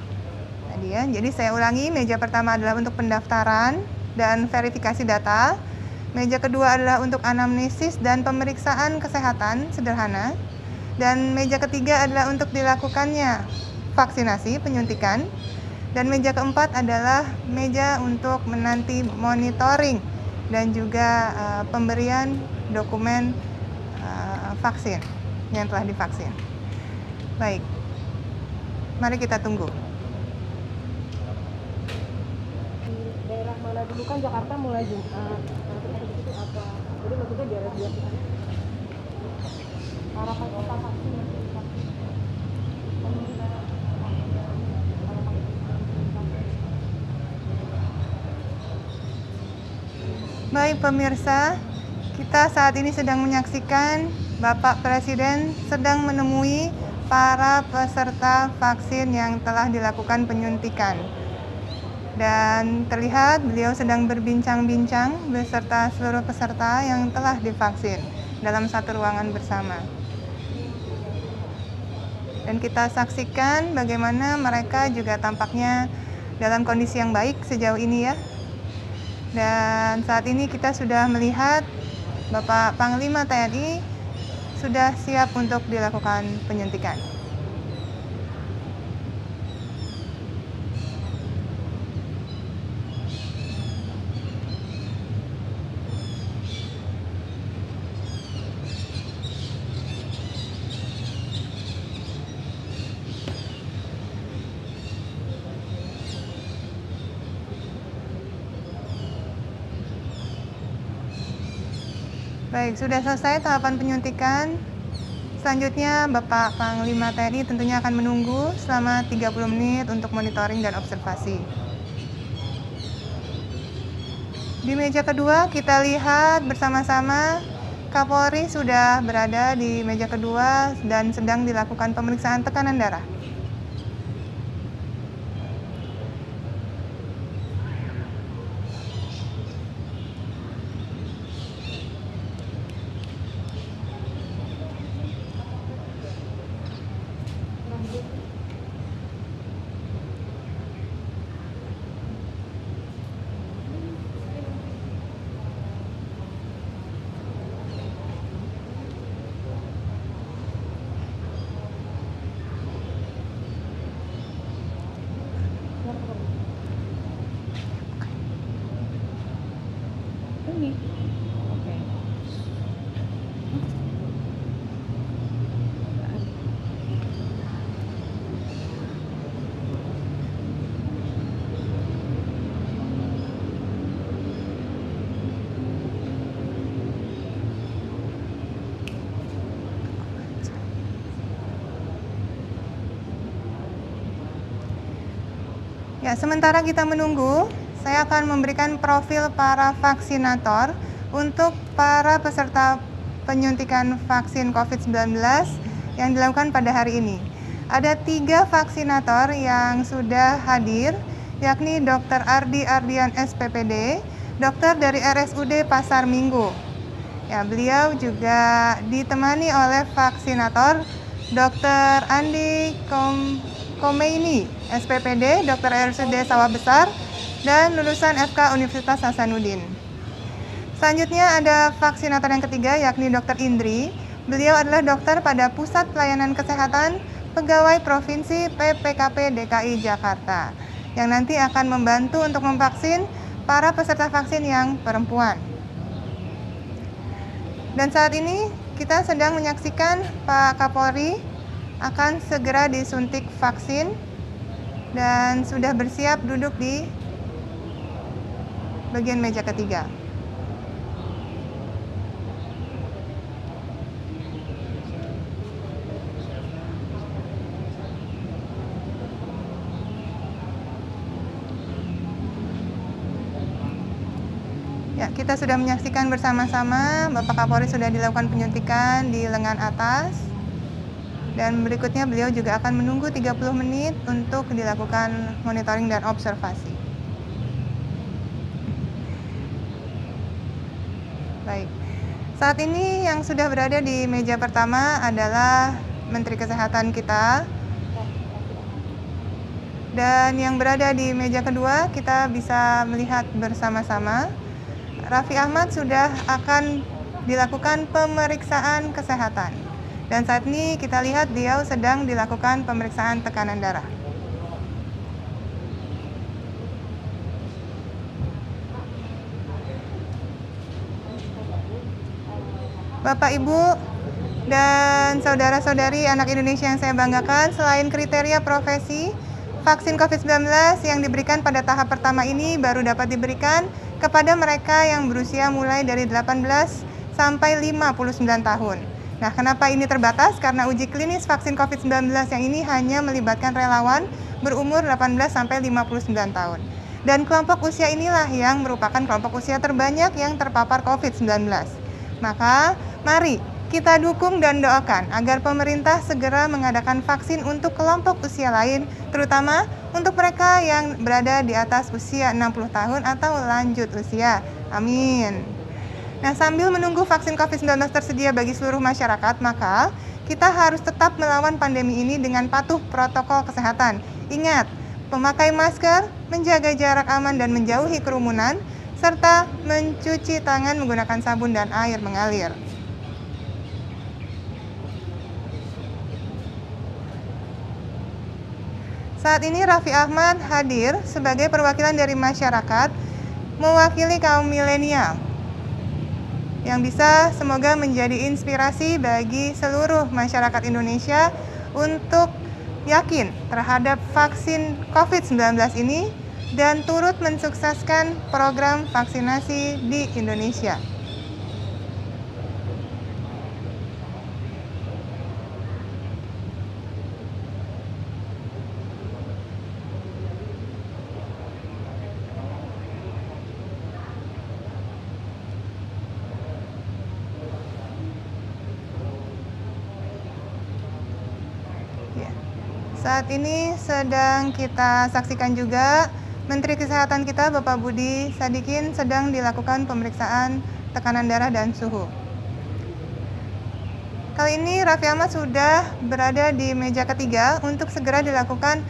Tadi ya, jadi saya ulangi, meja pertama adalah untuk pendaftaran dan verifikasi data. Meja kedua adalah untuk anamnesis dan pemeriksaan kesehatan sederhana. Dan meja ketiga adalah untuk dilakukannya vaksinasi, penyuntikan. Dan meja keempat adalah meja untuk menanti monitoring dan juga pemberian dokumen vaksin yang telah divaksin. Baik, mari kita tunggu. Di daerah mana dulu kan Jakarta mulai Jumat. Itu apa? Jadi maksudnya daerah dia harapan kita vaksin. Baik pemirsa, kita saat ini sedang menyaksikan Bapak Presiden sedang menemui para peserta vaksin yang telah dilakukan penyuntikan. Dan terlihat beliau sedang berbincang-bincang beserta seluruh peserta yang telah divaksin dalam satu ruangan bersama. Dan kita saksikan bagaimana mereka juga tampaknya dalam kondisi yang baik sejauh ini ya. Dan saat ini kita sudah melihat Bapak Panglima TNI sudah siap untuk dilakukan penyuntikan. Baik, sudah selesai tahapan penyuntikan. Selanjutnya Bapak Panglima TNI tentunya akan menunggu selama 30 menit untuk monitoring dan observasi. Di meja kedua kita lihat bersama-sama Kapolri sudah berada di meja kedua dan sedang dilakukan pemeriksaan tekanan darah. Ya, sementara kita menunggu, saya akan memberikan profil para vaksinator untuk para peserta penyuntikan vaksin COVID-19 yang dilakukan pada hari ini. Ada 3 vaksinator yang sudah hadir, yakni Dr. Ardi Ardian SPPD, dokter dari RSUD Pasar Minggu. Ya, beliau juga ditemani oleh vaksinator Dr. Andi Komeini, SPPD, Dr. RSUD Sawah Besar, dan lulusan FK Universitas Hasanuddin. Selanjutnya ada vaksinator yang ketiga, yakni Dr. Indri. Beliau adalah dokter pada Pusat Pelayanan Kesehatan Pegawai Provinsi PPKP DKI Jakarta, yang nanti akan membantu untuk memvaksin para peserta vaksin yang perempuan. Dan saat ini kita sedang menyaksikan Pak Kapolri akan segera disuntik vaksin dan sudah bersiap duduk di bagian meja ketiga. Ya, kita sudah menyaksikan bersama-sama Bapak Kapolri sudah dilakukan penyuntikan di lengan atas. Dan berikutnya beliau juga akan menunggu 30 menit untuk dilakukan monitoring dan observasi. Baik, saat ini yang sudah berada di meja pertama adalah Menteri Kesehatan kita. Dan yang berada di meja kedua kita bisa melihat bersama-sama. Raffi Ahmad sudah akan dilakukan pemeriksaan kesehatan. Dan saat ini kita lihat beliau sedang dilakukan pemeriksaan tekanan darah. Bapak, Ibu, dan saudara-saudari anak Indonesia yang saya banggakan, selain kriteria profesi, vaksin COVID-19 yang diberikan pada tahap pertama ini baru dapat diberikan kepada mereka yang berusia mulai dari 18 sampai 59 tahun. Nah, kenapa ini terbatas? Karena uji klinis vaksin COVID-19 yang ini hanya melibatkan relawan berumur 18 sampai 59 tahun. Dan kelompok usia inilah yang merupakan kelompok usia terbanyak yang terpapar COVID-19. Maka, mari kita dukung dan doakan agar pemerintah segera mengadakan vaksin untuk kelompok usia lain, terutama untuk mereka yang berada di atas usia 60 tahun atau lanjut usia. Amin. Nah, sambil menunggu vaksin COVID-19 tersedia bagi seluruh masyarakat, maka kita harus tetap melawan pandemi ini dengan patuh protokol kesehatan. Ingat, memakai masker, menjaga jarak aman dan menjauhi kerumunan, serta mencuci tangan menggunakan sabun dan air mengalir. Saat ini Raffi Ahmad hadir sebagai perwakilan dari masyarakat mewakili kaum milenial yang bisa semoga menjadi inspirasi bagi seluruh masyarakat Indonesia untuk yakin terhadap vaksin COVID-19 ini dan turut mensukseskan program vaksinasi di Indonesia. Saat ini sedang kita saksikan juga Menteri Kesehatan kita Bapak Budi Sadikin sedang dilakukan pemeriksaan tekanan darah dan suhu. Kali ini Raffi Ahmad sudah berada di meja ketiga untuk segera dilakukan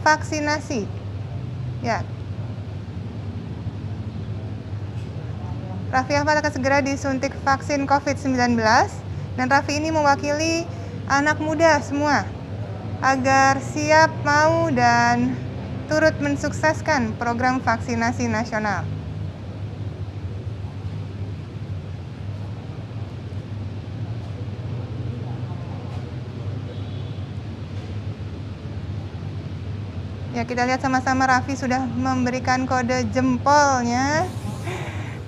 vaksinasi. Ya. Raffi Ahmad akan segera disuntik vaksin COVID-19 dan Raffi ini mewakili anak muda semua agar siap, mau, dan turut mensukseskan program vaksinasi nasional. Ya, kita lihat sama-sama Raffi sudah memberikan kode jempolnya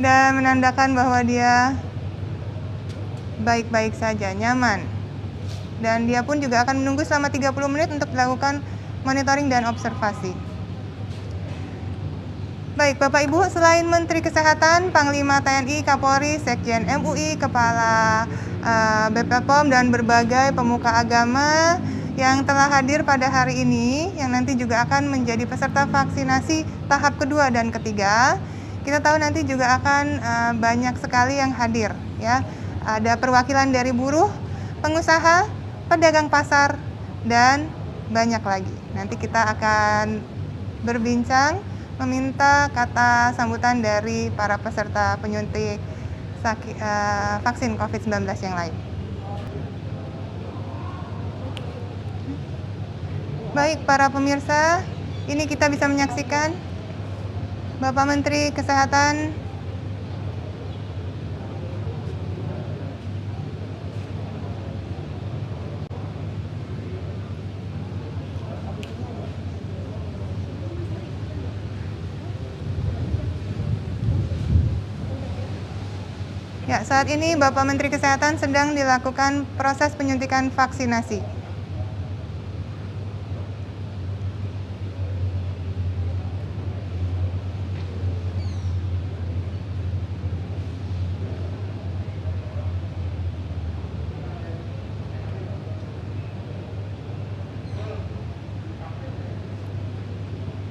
dan menandakan bahwa dia baik-baik saja, nyaman. Dan dia pun juga akan menunggu selama 30 menit untuk dilakukan monitoring dan observasi. Baik, Bapak Ibu, selain Menteri Kesehatan, Panglima TNI, Kapolri, Sekjen MUI, Kepala BPOM, dan berbagai pemuka agama yang telah hadir pada hari ini, yang nanti juga akan menjadi peserta vaksinasi tahap kedua dan ketiga. Kita tahu nanti juga akan banyak sekali yang hadir, ya. Ada perwakilan dari buruh, pengusaha, pedagang pasar, dan banyak lagi. Nanti kita akan berbincang, meminta kata sambutan dari para peserta penyuntik vaksin COVID-19 yang lain. Baik, para pemirsa, ini kita bisa menyaksikan Bapak Menteri Kesehatan Ya, saat ini Bapak Menteri Kesehatan sedang dilakukan proses penyuntikan vaksinasi.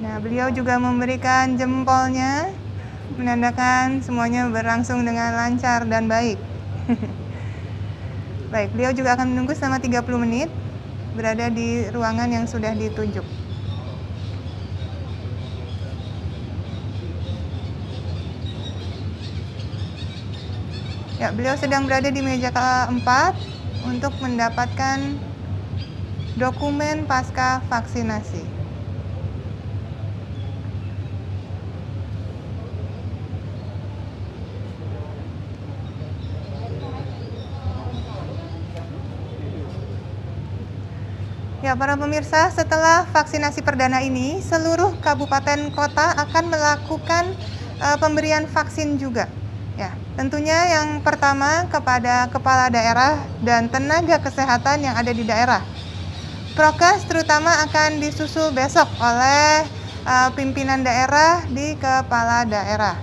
Nah, beliau juga memberikan jempolnya, menandakan semuanya berlangsung dengan lancar dan baik. Baik, beliau juga akan menunggu selama 30 menit berada di ruangan yang sudah ditunjuk. Ya, beliau sedang berada di meja keempat untuk mendapatkan dokumen pasca vaksinasi. Ya, para pemirsa, setelah vaksinasi perdana ini, seluruh kabupaten kota akan melakukan pemberian vaksin juga. Ya, tentunya yang pertama kepada kepala daerah dan tenaga kesehatan yang ada di daerah. Prokes terutama akan disusul besok oleh pimpinan daerah di kepala daerah.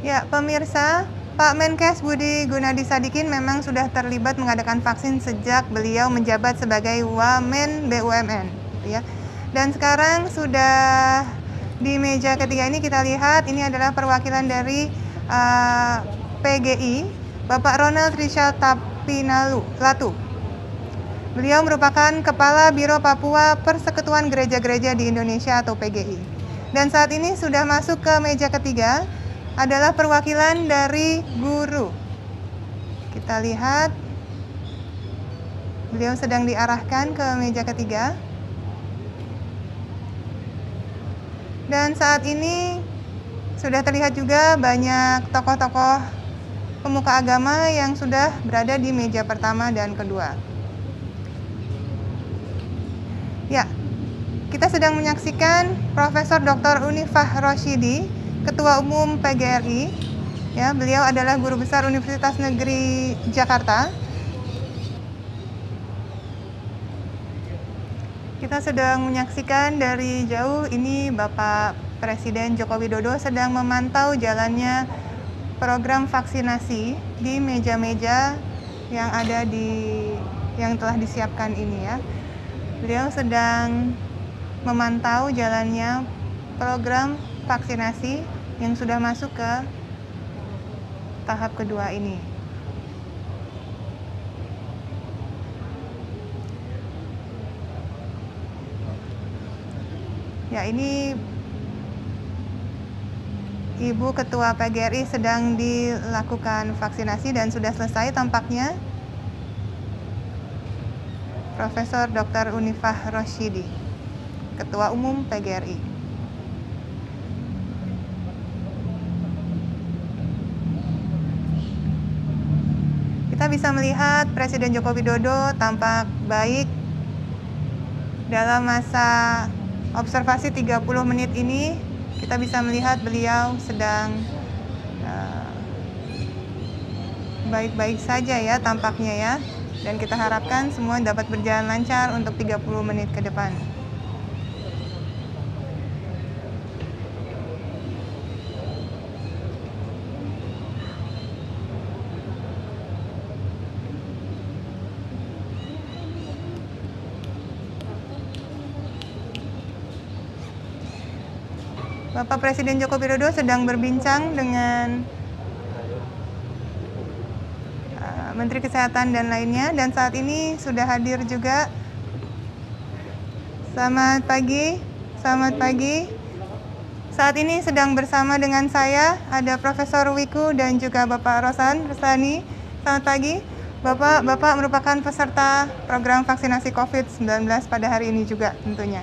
Ya, pemirsa, Pak Menkes Budi Gunadi Sadikin memang sudah terlibat mengadakan vaksin sejak beliau menjabat sebagai Wamen BUMN, gitu ya. Dan sekarang sudah di meja ketiga ini kita lihat ini adalah perwakilan dari PGI, Bapak Ronald Richard Tapinalatu. Beliau merupakan Kepala Biro Papua Persekutuan Gereja-Gereja di Indonesia atau PGI. Dan saat ini sudah masuk ke meja ketiga adalah perwakilan dari guru. Kita lihat beliau sedang diarahkan ke meja ketiga. Dan saat ini sudah terlihat juga banyak tokoh-tokoh pemuka agama yang sudah berada di meja pertama dan kedua. Ya, kita sedang menyaksikan Profesor Dr. Unifah Roshidi, Ketua Umum PGRI. Ya, beliau adalah Guru Besar Universitas Negeri Jakarta. Kita sedang menyaksikan dari jauh ini Bapak Presiden Joko Widodo sedang memantau jalannya program vaksinasi di meja-meja yang ada yang telah disiapkan ini ya. Beliau sedang memantau jalannya program vaksinasi yang sudah masuk ke tahap kedua ini. Ya, ini Ibu Ketua PGRI sedang dilakukan vaksinasi dan sudah selesai tampaknya. Profesor Dr. Unifah Roshidi, Ketua Umum PGRI. Kita bisa melihat Presiden Joko Widodo tampak baik dalam masa observasi 30 menit ini. Kita bisa melihat beliau sedang baik-baik saja ya tampaknya ya. Dan kita harapkan semua dapat berjalan lancar untuk 30 menit ke depan. Bapak Presiden Joko Widodo sedang berbincang dengan Menteri Kesehatan dan lainnya, dan saat ini sudah hadir juga. Selamat pagi, selamat pagi. Saat ini sedang bersama dengan saya ada Profesor Wiku dan juga Bapak Rosan Resani. Selamat pagi. Bapak merupakan peserta program vaksinasi COVID-19 pada hari ini juga tentunya.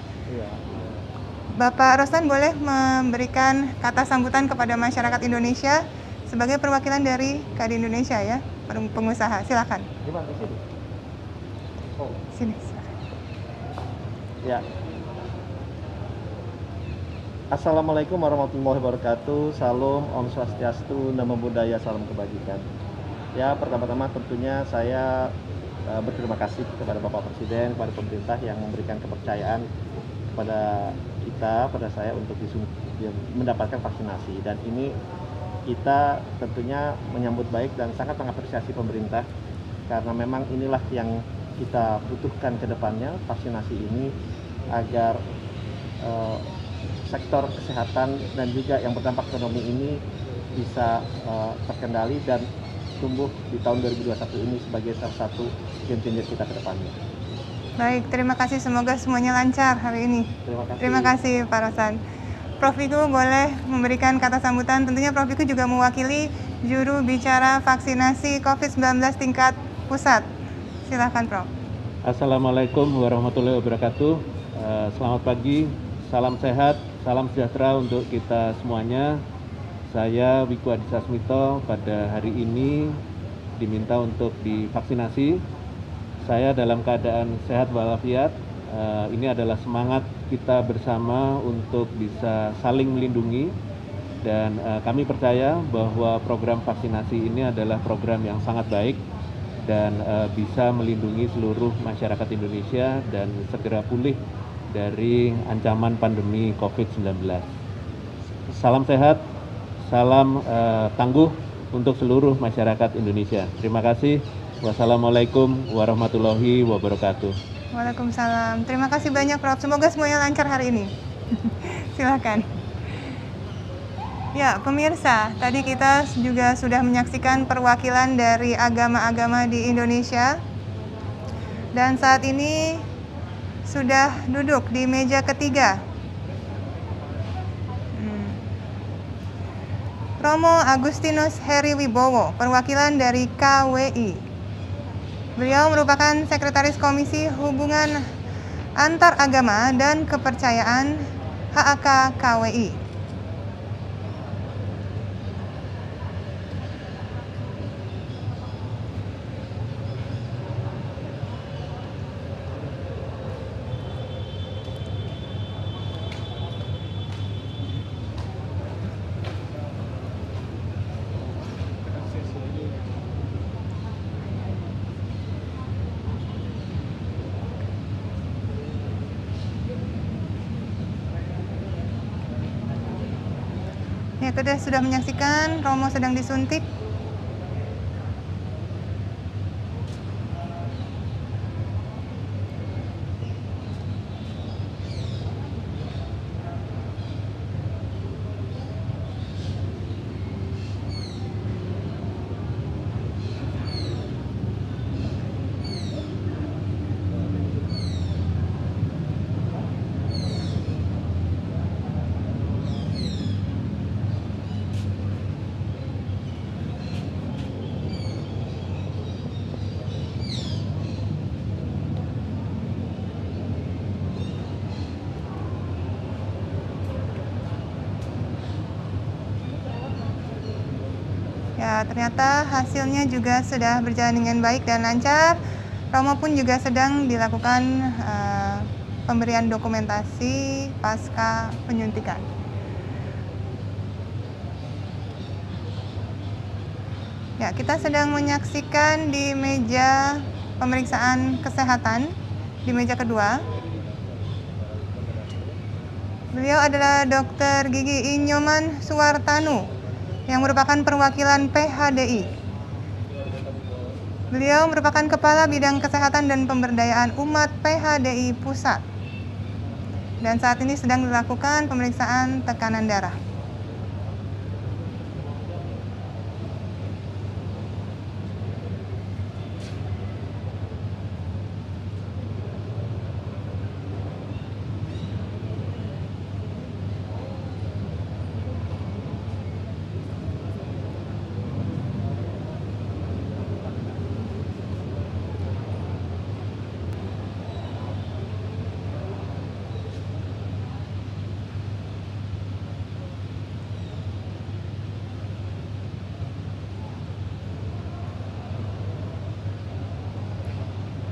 Bapak Rosan boleh memberikan kata sambutan kepada masyarakat Indonesia sebagai perwakilan dari KADI Indonesia ya, pengusaha. Silakan. Gimana di sini? Oh, sini. Silakan. Ya. Assalamualaikum warahmatullahi wabarakatuh. Salam, Om Swastiastu, Namo Buddhaya, salam kebajikan. Ya, pertama-tama tentunya saya berterima kasih kepada Bapak Presiden, kepada pemerintah yang memberikan kepercayaan kepada kita, pada saya untuk mendapatkan vaksinasi. Dan ini kita tentunya menyambut baik dan sangat mengapresiasi pemerintah karena memang inilah yang kita butuhkan ke depannya, vaksinasi ini agar sektor kesehatan dan juga yang berdampak ekonomi ini bisa terkendali dan tumbuh di tahun 2021 ini sebagai salah satu game changer kita ke depannya. Baik, terima kasih. Semoga semuanya lancar hari ini. Terima kasih Pak Rosan. Prof. Wiku boleh memberikan kata sambutan. Tentunya Prof. Wiku juga mewakili juru bicara vaksinasi COVID-19 tingkat pusat. Silakan Prof. Assalamualaikum warahmatullahi wabarakatuh. Selamat pagi, salam sehat, salam sejahtera untuk kita semuanya. Saya Wiku Adhisa Smito pada hari ini diminta untuk divaksinasi. Saya dalam keadaan sehat walafiat. Ini adalah semangat kita bersama untuk bisa saling melindungi, dan kami percaya bahwa program vaksinasi ini adalah program yang sangat baik dan bisa melindungi seluruh masyarakat Indonesia dan segera pulih dari ancaman pandemi COVID-19. Salam sehat, salam tangguh untuk seluruh masyarakat Indonesia. Terima kasih. Wassalamualaikum warahmatullahi wabarakatuh. Waalaikumsalam. Terima kasih banyak Prof. Semoga semuanya lancar hari ini. Silakan. Ya, pemirsa, tadi kita juga sudah menyaksikan perwakilan dari agama-agama di Indonesia. Dan saat ini sudah duduk di meja ketiga. Romo Agustinus Heri Wibowo, perwakilan dari KWI. Beliau merupakan Sekretaris Komisi Hubungan Antar Agama dan Kepercayaan HAK KWI. Ya, kita sudah menyaksikan Romo sedang disuntik. Ya, ternyata hasilnya juga sudah berjalan dengan baik dan lancar. Romo pun juga sedang dilakukan pemberian dokumentasi pasca penyuntikan. Ya, kita sedang menyaksikan di meja pemeriksaan kesehatan, di meja kedua. Beliau adalah Dr. Gigi Inyoman Suwartanu, yang merupakan perwakilan PHDI. Beliau merupakan Kepala Bidang Kesehatan dan Pemberdayaan Umat PHDI Pusat. Dan saat ini sedang dilakukan pemeriksaan tekanan darah.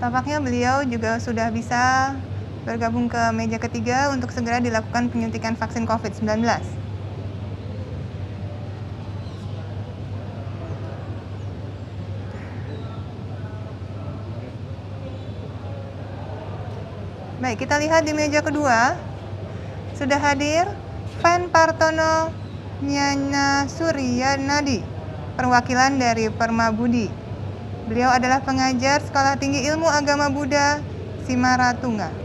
Tampaknya beliau juga sudah bisa bergabung ke meja ketiga untuk segera dilakukan penyuntikan vaksin COVID-19. Baik, kita lihat di meja kedua sudah hadir Fen Partono Nyana Suryanadi, perwakilan dari Permabudi. Beliau adalah pengajar Sekolah Tinggi Ilmu Agama Buddha Simaratunga.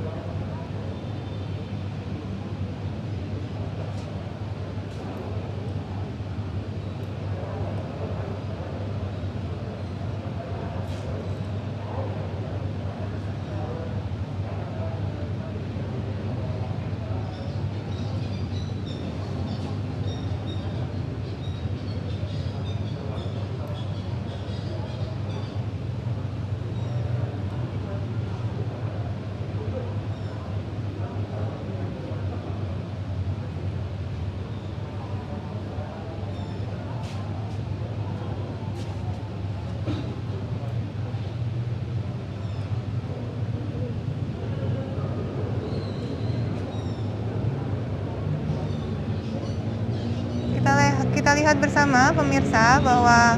Kita lihat bersama pemirsa bahwa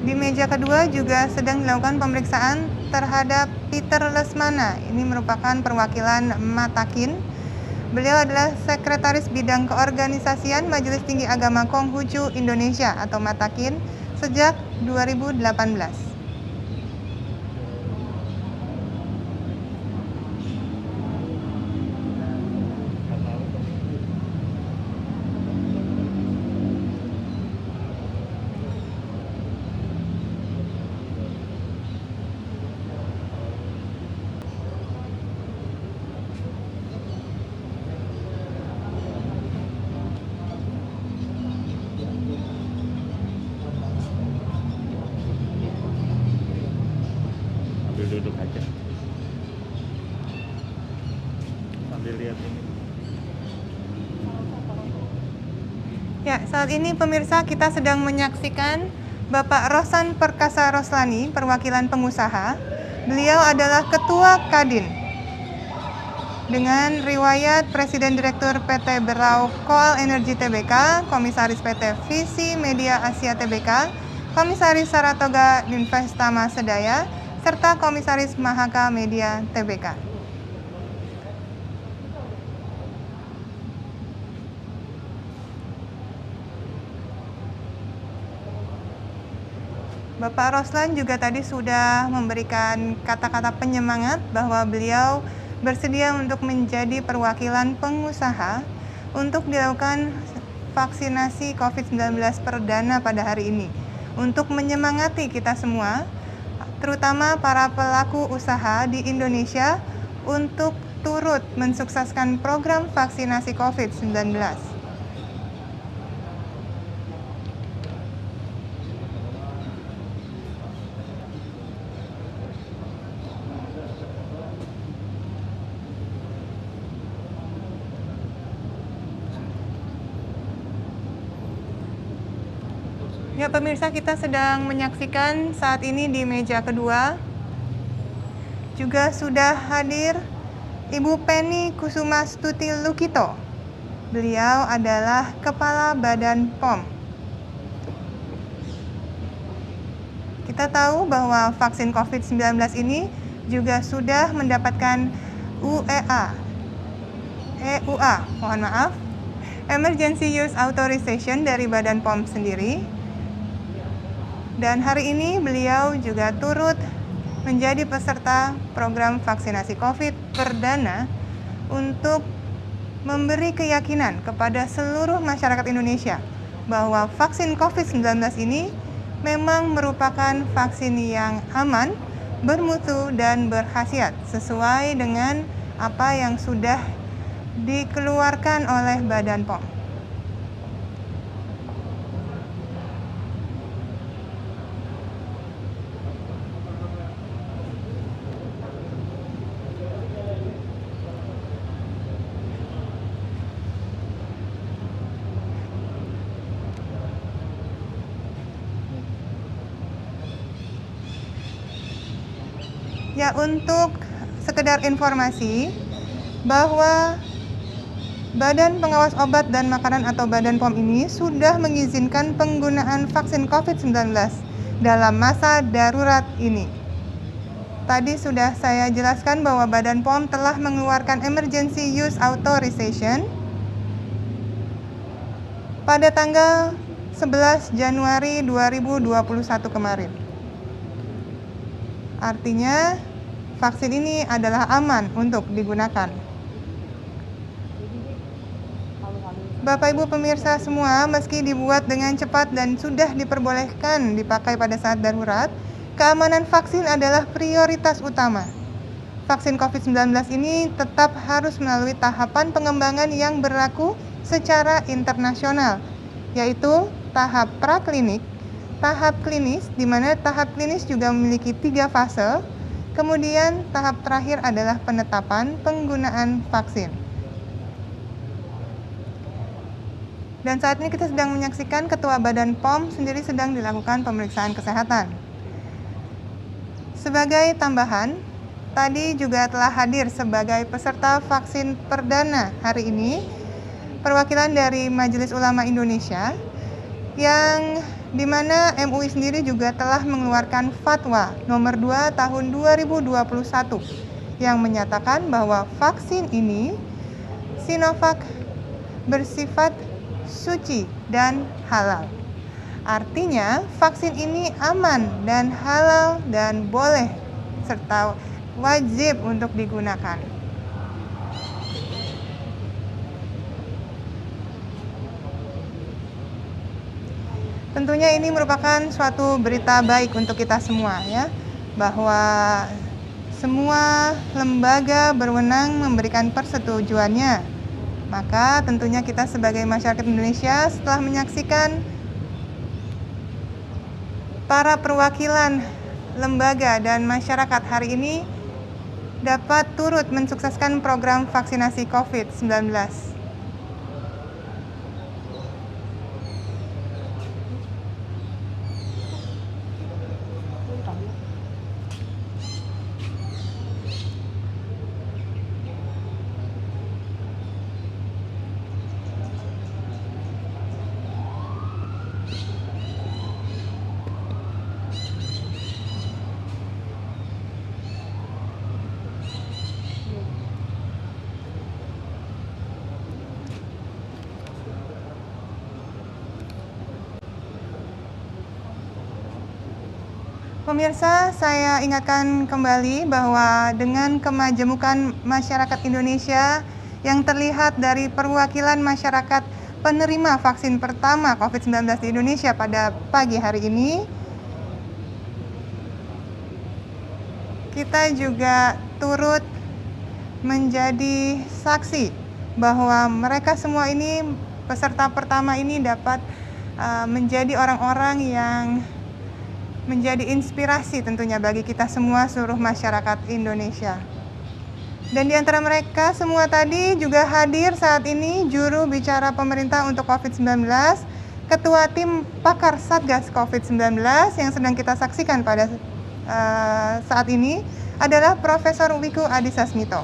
di meja kedua juga sedang dilakukan pemeriksaan terhadap Peter Lesmana. Ini merupakan perwakilan Matakin. Beliau adalah Sekretaris Bidang Keorganisasian Majelis Tinggi Agama Konghucu Indonesia atau Matakin sejak 2018. Sambil lihat ini. Ya, saat ini pemirsa kita sedang menyaksikan Bapak Rosan Perkasa Roslani, perwakilan pengusaha. Beliau adalah Ketua Kadin. Dengan riwayat Presiden Direktur PT Berau Coal Energy Tbk, Komisaris PT Visi Media Asia Tbk, Komisaris Saratoga Investama Sedaya, serta Komisaris Mahaka Media Tbk. Bapak Roslan juga tadi sudah memberikan kata-kata penyemangat bahwa beliau bersedia untuk menjadi perwakilan pengusaha untuk dilakukan vaksinasi COVID-19 perdana pada hari ini. Untuk menyemangati kita semua, terutama para pelaku usaha di Indonesia untuk turut mensukseskan program vaksinasi COVID-19. Ya pemirsa, kita sedang menyaksikan saat ini di meja kedua juga sudah hadir Ibu Penny Kusuma Stuti Lukito. Beliau adalah Kepala Badan POM. Kita tahu bahwa vaksin COVID-19 ini juga sudah mendapatkan EUA, mohon maaf, Emergency Use Authorization dari Badan POM sendiri. Dan hari ini beliau juga turut menjadi peserta program vaksinasi COVID perdana untuk memberi keyakinan kepada seluruh masyarakat Indonesia bahwa vaksin COVID-19 ini memang merupakan vaksin yang aman, bermutu, dan berkhasiat sesuai dengan apa yang sudah dikeluarkan oleh Badan POM. Ya, untuk sekedar informasi bahwa Badan Pengawas Obat dan Makanan atau Badan POM ini sudah mengizinkan penggunaan vaksin COVID-19 dalam masa darurat ini. Tadi sudah saya jelaskan bahwa Badan POM telah mengeluarkan Emergency Use Authorization pada tanggal 11 Januari 2021 kemarin. Artinya, vaksin ini adalah aman untuk digunakan. Bapak Ibu pemirsa semua, meski dibuat dengan cepat dan sudah diperbolehkan dipakai pada saat darurat, keamanan vaksin adalah prioritas utama. Vaksin COVID-19 ini tetap harus melalui tahapan pengembangan yang berlaku secara internasional, yaitu tahap praklinik, tahap klinis, di mana tahap klinis juga memiliki 3 fase. Kemudian tahap terakhir adalah penetapan penggunaan vaksin. Dan saat ini kita sedang menyaksikan Ketua Badan POM sendiri sedang dilakukan pemeriksaan kesehatan. Sebagai tambahan, tadi juga telah hadir sebagai peserta vaksin perdana hari ini perwakilan dari Majelis Ulama Indonesia, yang di mana MUI sendiri juga telah mengeluarkan fatwa nomor 2 tahun 2021 yang menyatakan bahwa vaksin ini Sinovac bersifat suci dan halal. Artinya vaksin ini aman dan halal dan boleh serta wajib untuk digunakan. Tentunya ini merupakan suatu berita baik untuk kita semua ya, bahwa semua lembaga berwenang memberikan persetujuannya. Maka tentunya kita sebagai masyarakat Indonesia setelah menyaksikan para perwakilan lembaga dan masyarakat hari ini dapat turut mensukseskan program vaksinasi COVID-19. Pemirsa, saya ingatkan kembali bahwa dengan kemajemukan masyarakat Indonesia yang terlihat dari perwakilan masyarakat penerima vaksin pertama COVID-19 di Indonesia pada pagi hari ini, kita juga turut menjadi saksi bahwa mereka semua ini, peserta pertama ini dapat menjadi orang-orang yang menjadi inspirasi tentunya bagi kita semua seluruh masyarakat Indonesia. Dan di antara mereka semua tadi juga hadir saat ini juru bicara pemerintah untuk COVID-19, Ketua Tim Pakar Satgas COVID-19 yang sedang kita saksikan pada saat ini adalah Profesor Wiku Adhisa Smito.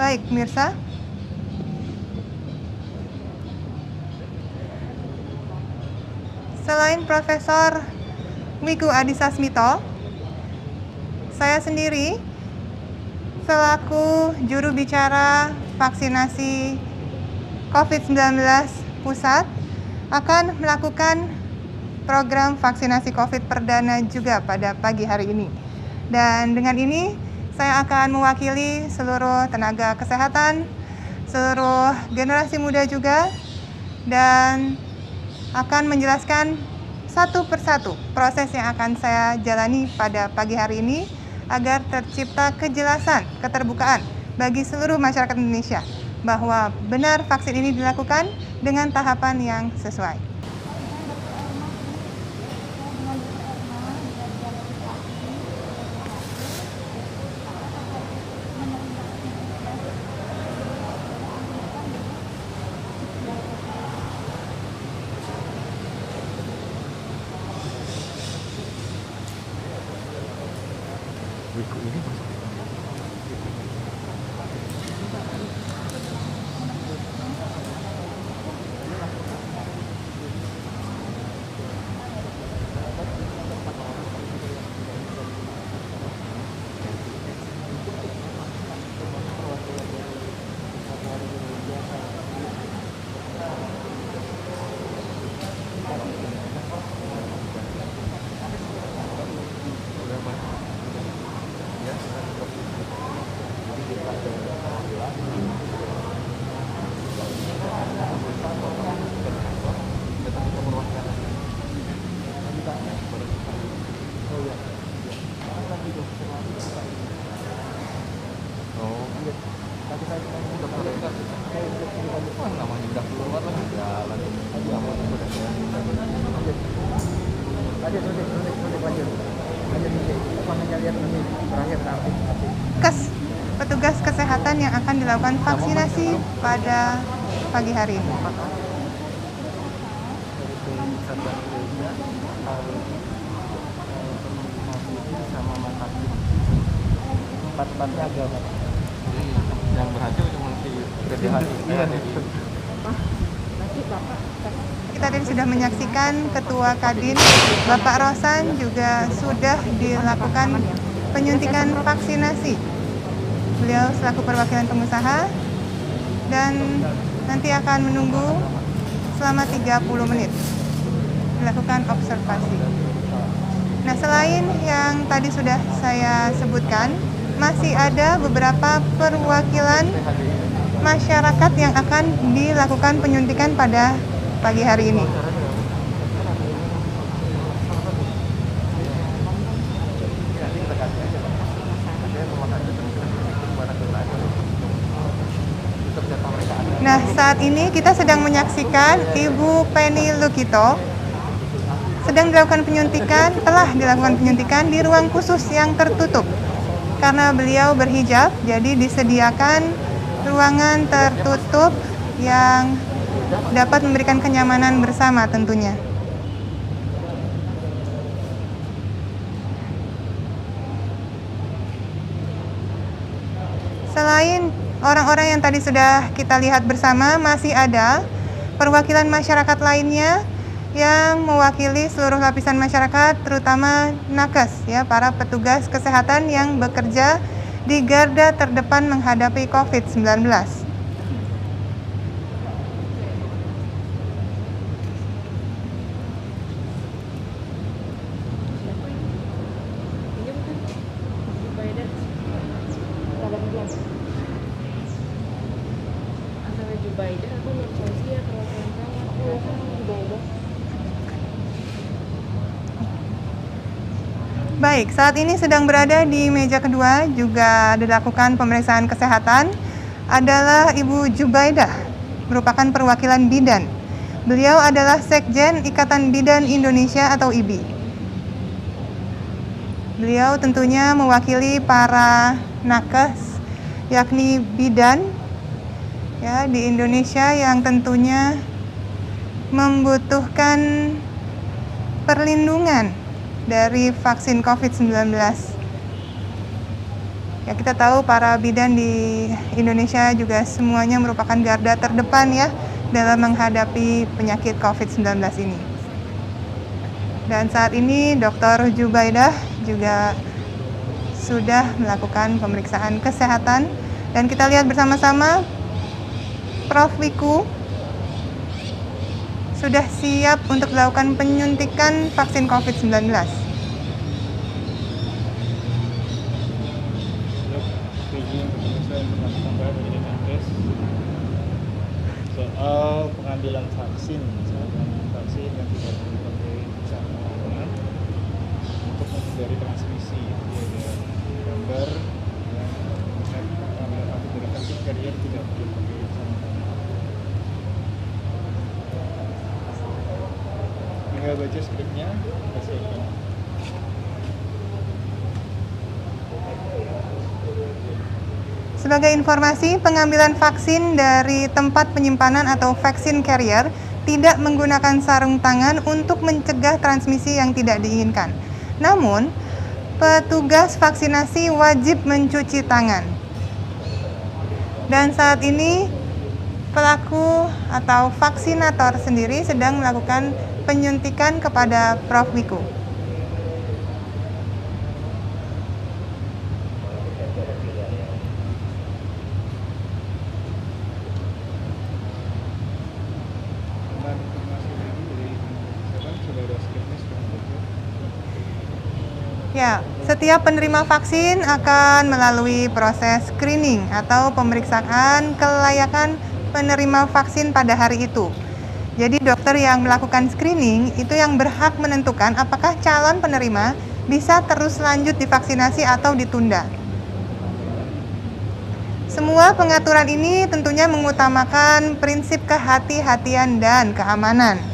Baik, pemirsa. Selain Profesor Wiku Adhisa Smito, saya sendiri selaku juru bicara vaksinasi COVID-19 pusat akan melakukan program vaksinasi COVID perdana juga pada pagi hari ini. Dan dengan ini saya akan mewakili seluruh tenaga kesehatan, seluruh generasi muda juga, dan akan menjelaskan satu persatu proses yang akan saya jalani pada pagi hari ini agar tercipta kejelasan, keterbukaan bagi seluruh masyarakat Indonesia bahwa benar vaksin ini dilakukan dengan tahapan yang sesuai. Petugas kesehatan yang akan dilakukan vaksinasi pada pagi hari ini. Yang berhasil cuma si Kita tadi sudah menyaksikan Ketua Kadin Bapak Rosan juga sudah dilakukan penyuntikan vaksinasi. Beliau selaku perwakilan pengusaha dan nanti akan menunggu selama 30 menit dilakukan observasi. Nah, selain yang tadi sudah saya sebutkan, masih ada beberapa perwakilan masyarakat yang akan dilakukan penyuntikan pada pagi hari ini. Nah, saat ini kita sedang menyaksikan Ibu Penny Lukito sedang dilakukan penyuntikan, telah dilakukan penyuntikan di ruang khusus yang tertutup. Karena beliau berhijab, jadi disediakan ruangan tertutup yang dapat memberikan kenyamanan bersama tentunya. Selain orang-orang yang tadi sudah kita lihat bersama, masih ada perwakilan masyarakat lainnya yang mewakili seluruh lapisan masyarakat, terutama nakes, ya, para petugas kesehatan yang bekerja di garda terdepan menghadapi COVID-19. Baik, saat ini sedang berada di meja kedua, juga dilakukan pemeriksaan kesehatan, adalah Ibu Jubaidah, merupakan perwakilan bidan. Beliau adalah Sekjen Ikatan Bidan Indonesia atau IBI. Beliau tentunya mewakili para nakes, yakni bidan, ya, di Indonesia yang tentunya membutuhkan perlindungan dari vaksin COVID-19. Ya, kita tahu para bidan di Indonesia juga semuanya merupakan garda terdepan, ya, dalam menghadapi penyakit COVID-19 ini. Dan saat ini Dr. Jubaidah juga sudah melakukan pemeriksaan kesehatan, dan kita lihat bersama-sama Prof. Wiku sudah siap untuk melakukan penyuntikan vaksin COVID-19. Soal pengambilan vaksin, misalkan vaksin yang tidak dipakai sarana untuk menghindari transmisi, ada gambar yang pengambilan vaksin dari vaksin karier tidak dipakai sarana. Tinggal baca skripnya, kasih ini. Sebagai informasi, pengambilan vaksin dari tempat penyimpanan atau vaksin carrier tidak menggunakan sarung tangan untuk mencegah transmisi yang tidak diinginkan. Namun, petugas vaksinasi wajib mencuci tangan. Dan saat ini, pelaku atau vaksinator sendiri sedang melakukan penyuntikan kepada Prof. Wiku. Ya, setiap penerima vaksin akan melalui proses screening atau pemeriksaan kelayakan penerima vaksin pada hari itu. Jadi dokter yang melakukan screening itu yang berhak menentukan apakah calon penerima bisa terus lanjut divaksinasi atau ditunda. Semua pengaturan ini tentunya mengutamakan prinsip kehati-hatian dan keamanan.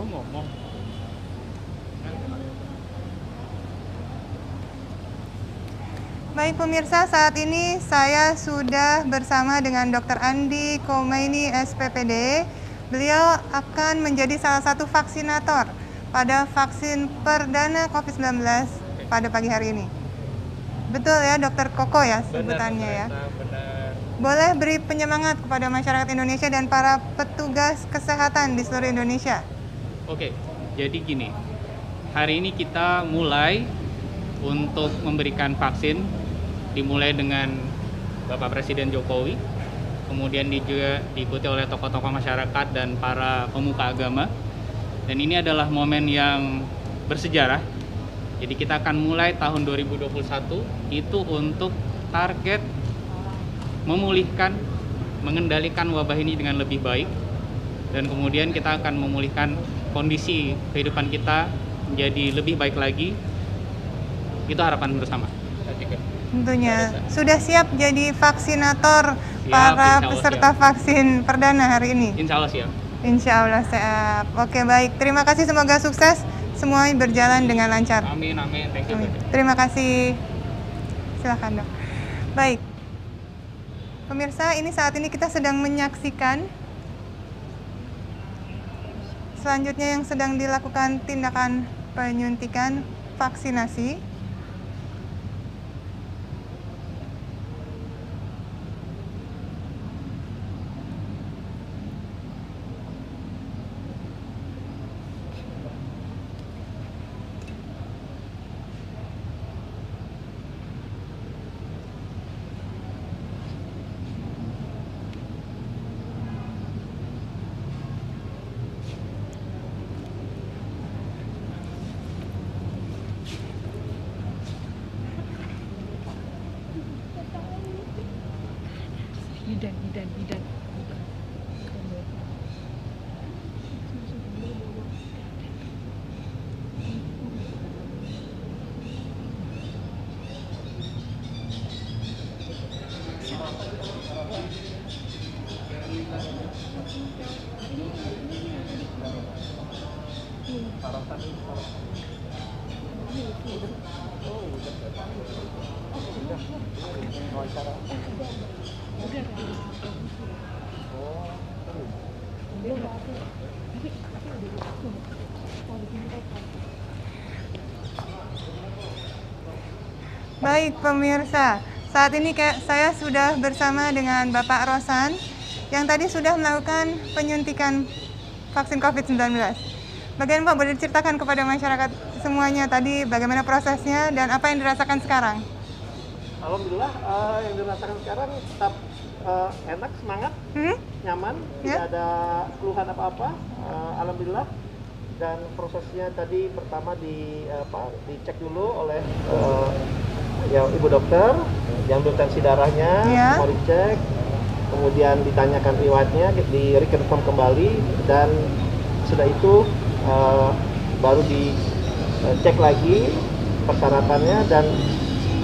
ngomong. Baik pemirsa, saat ini saya sudah bersama dengan Dr. Andi Khomeini SPPD. Beliau akan menjadi salah satu vaksinator pada vaksin perdana COVID-19 pada pagi hari ini. Betul ya, Dr. Koko ya sebutannya ya. Benar. Boleh beri penyemangat kepada masyarakat Indonesia dan para petugas kesehatan di seluruh Indonesia. Oke, jadi gini, hari ini kita mulai untuk memberikan vaksin, dimulai dengan Bapak Presiden Jokowi, kemudian juga diikuti oleh tokoh-tokoh masyarakat dan para pemuka agama. Dan ini adalah momen yang bersejarah. Jadi kita akan mulai tahun 2021 itu untuk target memulihkan, mengendalikan wabah ini dengan lebih baik. Dan kemudian kita akan memulihkan kondisi kehidupan kita menjadi lebih baik lagi. Itu harapan bersama. Tentunya sudah siap jadi vaksinator para peserta vaksin perdana hari ini. Insya Allah siap. Insya Allah siap. Oke baik, terima kasih, semoga sukses, semuanya berjalan dengan lancar. Amin, amin. Thank you. Amin. Terima kasih. Silakan dok. Baik, pemirsa, ini saat ini kita sedang menyaksikan selanjutnya yang sedang dilakukan tindakan penyuntikan vaksinasi. Bidan. Baik pemirsa, saat ini saya sudah bersama dengan Bapak Rosan yang tadi sudah melakukan penyuntikan vaksin COVID-19. Bagaimana Pak, boleh diceritakan kepada masyarakat semuanya tadi bagaimana prosesnya dan apa yang dirasakan sekarang? Alhamdulillah yang dirasakan sekarang tetap enak, semangat, nyaman, tidak ada keluhan apa-apa. Alhamdulillah. Dan prosesnya tadi pertama dicek dulu oleh ibu dokter yang tensi darahnya, mau dicek, kemudian ditanyakan riwayatnya, di reconfirm kembali, dan sudah itu baru dicek lagi persyaratannya dan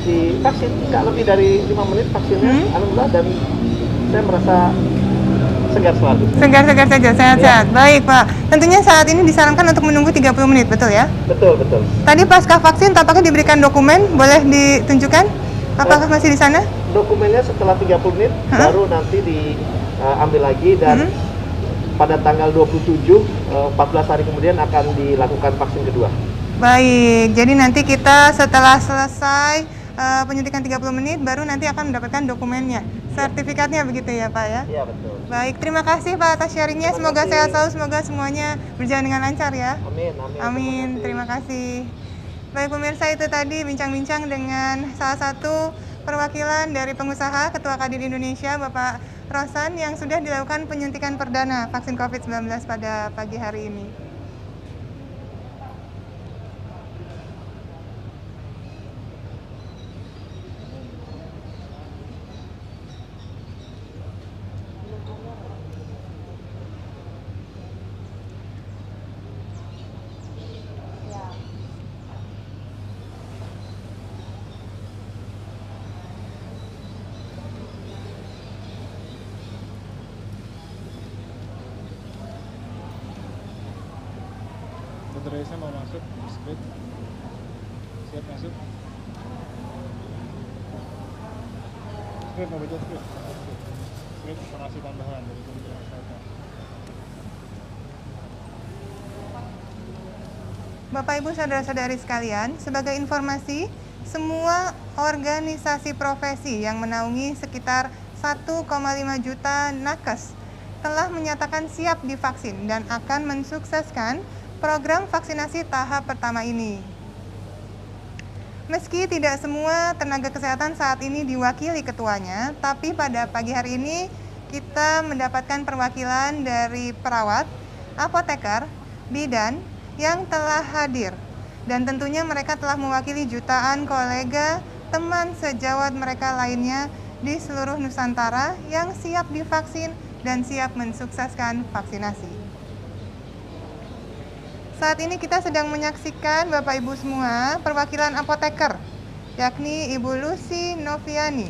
divaksin. Nggak lebih dari 5 menit vaksinnya, alhamdulillah, dan saya merasa segar selalu. Segar-segar saja, sehat-sehat. Ya. Baik Pak, tentunya saat ini disarankan untuk menunggu 30 menit, betul ya? Betul. Tadi pasca vaksin tampaknya diberikan dokumen, boleh ditunjukkan? Apakah masih di sana? Dokumennya setelah 30 menit baru nanti diambil lagi dan pada tanggal 27, 14 hari kemudian akan dilakukan vaksin kedua. Baik, jadi nanti kita setelah selesai penyuntikan 30 menit baru nanti akan mendapatkan dokumennya, sertifikatnya begitu ya Pak ya? Iya betul. Baik, terima kasih Pak atas sharingnya, semoga sehat selalu, semoga semuanya berjalan dengan lancar ya. Amin. Terima kasih. Baik pemirsa, itu tadi bincang-bincang dengan salah satu perwakilan dari pengusaha Ketua Kadin Indonesia Bapak Rosan yang sudah dilakukan penyuntikan perdana vaksin COVID-19 pada pagi hari ini. Dr. Reza mau masuk di script. Siap masuk. Script mau baca script. Script informasi tambahan dari Kementerian Kesehatan. Bapak Ibu saudara-saudari sekalian, sebagai informasi, semua organisasi profesi yang menaungi sekitar 1,5 juta nakes telah menyatakan siap divaksin dan akan mensukseskan program vaksinasi tahap pertama ini. Meski tidak semua tenaga kesehatan saat ini diwakili ketuanya, tapi pada pagi hari ini kita mendapatkan perwakilan dari perawat, apoteker, bidan yang telah hadir. Dan tentunya mereka telah mewakili jutaan kolega, teman sejawat mereka lainnya di seluruh Nusantara yang siap divaksin dan siap mensukseskan vaksinasi. Saat ini kita sedang menyaksikan Bapak Ibu semua perwakilan apoteker, yakni Ibu Lucy Noviani.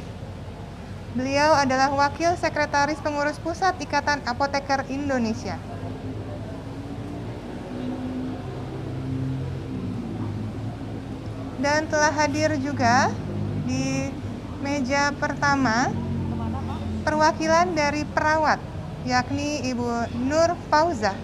Beliau adalah Wakil Sekretaris Pengurus Pusat Ikatan Apoteker Indonesia. Dan telah hadir juga di meja pertama perwakilan dari perawat, yakni Ibu Nur Fauzah.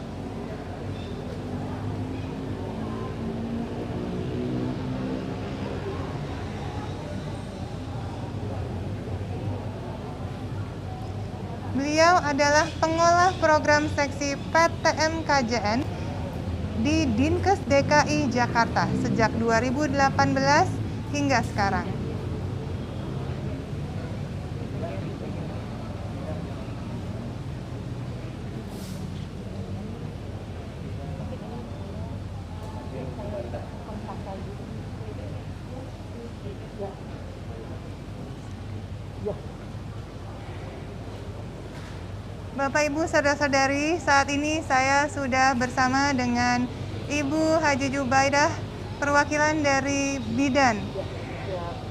Beliau adalah pengolah program seksi PTM KJN di Dinkes DKI Jakarta sejak 2018 hingga sekarang. Bapak Ibu saudara-saudari, saat ini saya sudah bersama dengan Ibu Haji Jubaidah, perwakilan dari bidan.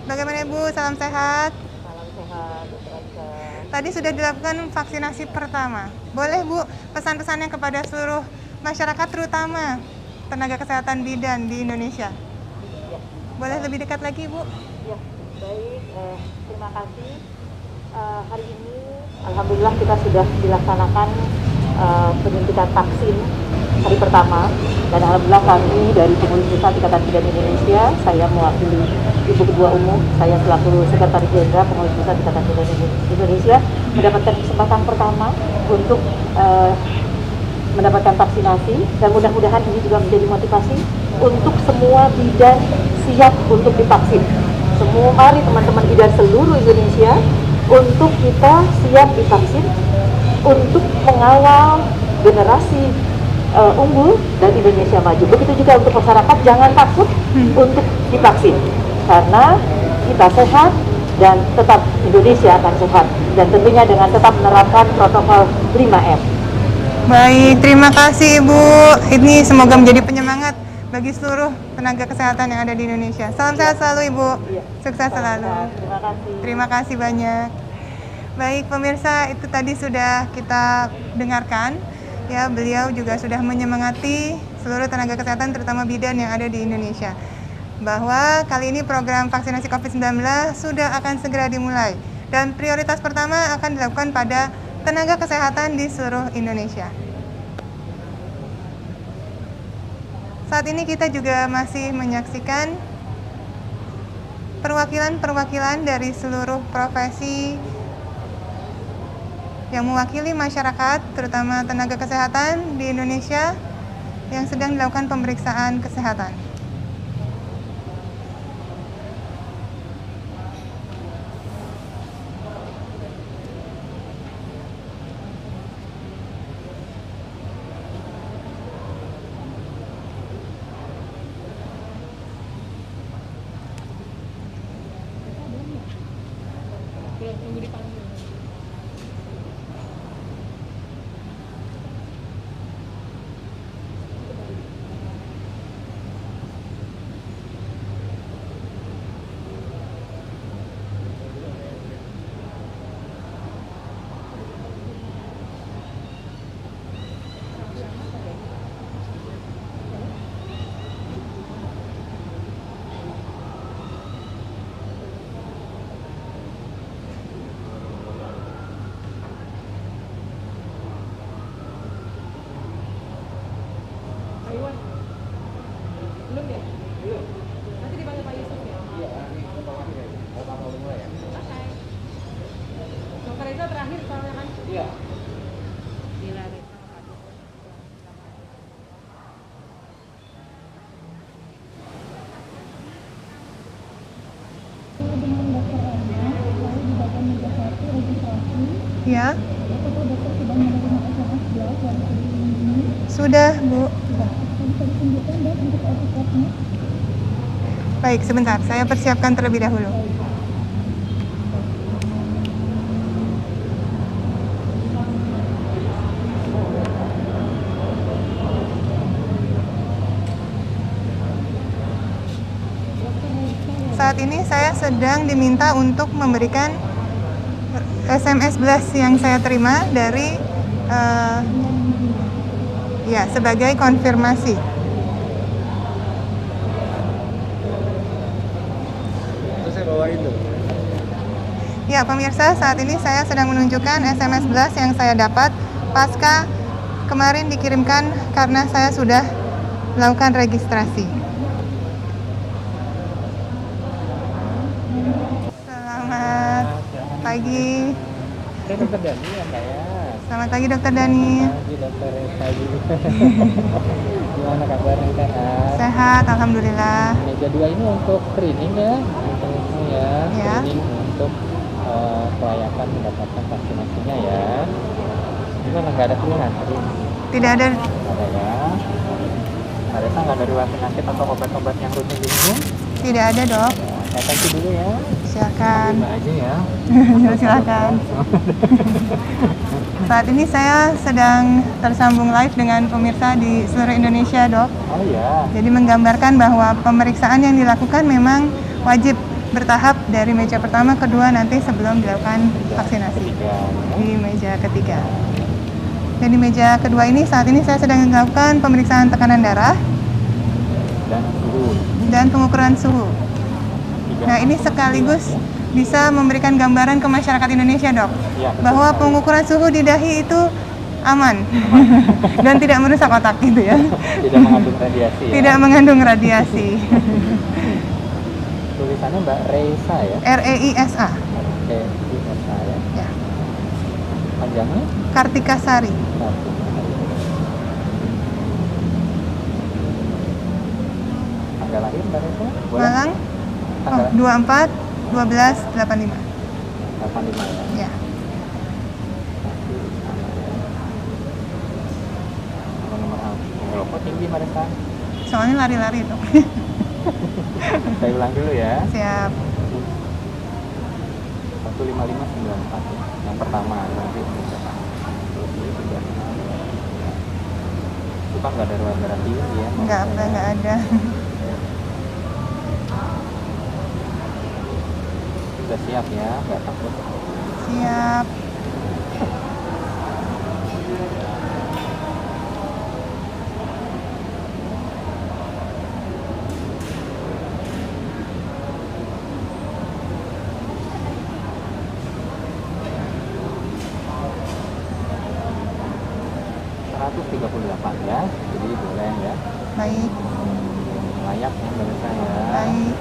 Bagaimana Ibu? Salam sehat. Salam sehat, Dr. Reza. Tadi sudah dilakukan vaksinasi pertama. Boleh Bu, pesan-pesannya kepada seluruh masyarakat, terutama tenaga kesehatan bidan di Indonesia. Boleh lebih dekat lagi Bu? Ya, baik. Terima kasih. Hari ini alhamdulillah kita sudah dilaksanakan penyuntikan vaksin hari pertama, dan alhamdulillah kami dari Pengurus Pusat Ikatan Bidan Indonesia, saya mewakili Ibu Ketua Umum, saya selaku Sekretaris Jenderal Pengurus Pusat Ikatan Bidan Indonesia mendapatkan kesempatan pertama untuk mendapatkan vaksinasi, dan mudah-mudahan ini juga menjadi motivasi untuk semua bidan siap untuk divaksin. Semua mari teman-teman bidan seluruh Indonesia untuk kita siap divaksin untuk mengawal generasi unggul dan Indonesia maju. Begitu juga untuk masyarakat, jangan takut untuk divaksin karena kita sehat dan tetap Indonesia akan sehat, dan tentunya dengan tetap menerapkan protokol 5M. Baik, terima kasih Ibu. Ini semoga menjadi penyemangat bagi seluruh tenaga kesehatan yang ada di Indonesia. Salam sehat selalu Ibu. Sukses selalu. Terima kasih. Terima kasih banyak. Baik pemirsa, itu tadi sudah kita dengarkan. Ya, beliau juga sudah menyemangati seluruh tenaga kesehatan terutama bidan yang ada di Indonesia, bahwa kali ini program vaksinasi COVID-19 sudah akan segera dimulai, dan prioritas pertama akan dilakukan pada tenaga kesehatan di seluruh Indonesia. Saat ini kita juga masih menyaksikan perwakilan-perwakilan dari seluruh profesi yang mewakili masyarakat, terutama tenaga kesehatan di Indonesia yang sedang dilakukan pemeriksaan kesehatan. Ya. Sudah, Bu. Baik, sebentar. Saya persiapkan terlebih dahulu. Saat ini saya sedang diminta untuk memberikan SMS blast yang saya terima dari sebagai konfirmasi. Saya bawa itu. Ya, pemirsa, saat ini saya sedang menunjukkan SMS blast yang saya dapat pasca kemarin dikirimkan karena saya sudah melakukan registrasi. Selamat pagi. Dokter Dani ya Mbak ya. Selamat pagi Dokter Dani. Pagi Dokter Pagi. Gimana kabarnya sehat? Sehat, alhamdulillah. Meja 2 ini untuk screening ya, screening untuk kelayakan mendapatkan vaksinasinya ya. Gimana, nggak ada keluhan tadi? Tidak ada. Ada ya. Ada nggak ada riwayat penyakit atau obat-obat yang rutin diminum? Tidak ada, Dok. Saya thank you dulu ya. Silakan. Terima aja ya. Silakan. Saat ini saya sedang tersambung live dengan pemirsa di seluruh Indonesia, Dok. Oh ya. Jadi menggambarkan bahwa pemeriksaan yang dilakukan memang wajib bertahap dari meja pertama, kedua, nanti sebelum dilakukan vaksinasi di meja ketiga. Dan di meja kedua ini saat ini saya sedang melakukan pemeriksaan tekanan darah dan pengukuran suhu. Nah, ini sekaligus bisa memberikan gambaran ke masyarakat Indonesia, Dok, bahwa pengukuran suhu di dahi itu aman dan tidak merusak otak gitu ya. Tidak mengandung radiasi. Tidak mengandung radiasi. Tulisannya Mbak Reisa ya. REISA. REISA ya. Panjangnya? Kartika Sari. Tanggal lahir Mbak Reisa? Malang. 24 12 85. 85 ya. Nomor kok tinggi Mbak Reisa? Soalnya lari-lari itu. Saya ulang dulu ya. Siap. 15594 yang pertama nanti itu kan nggak ada ruang darah tinggi ya? Nggak ada. Sudah siap ya, nggak takut? Siap. Ya, jadi boleh ya. Baik. Layak ya Mbak Reisa ya. Baik.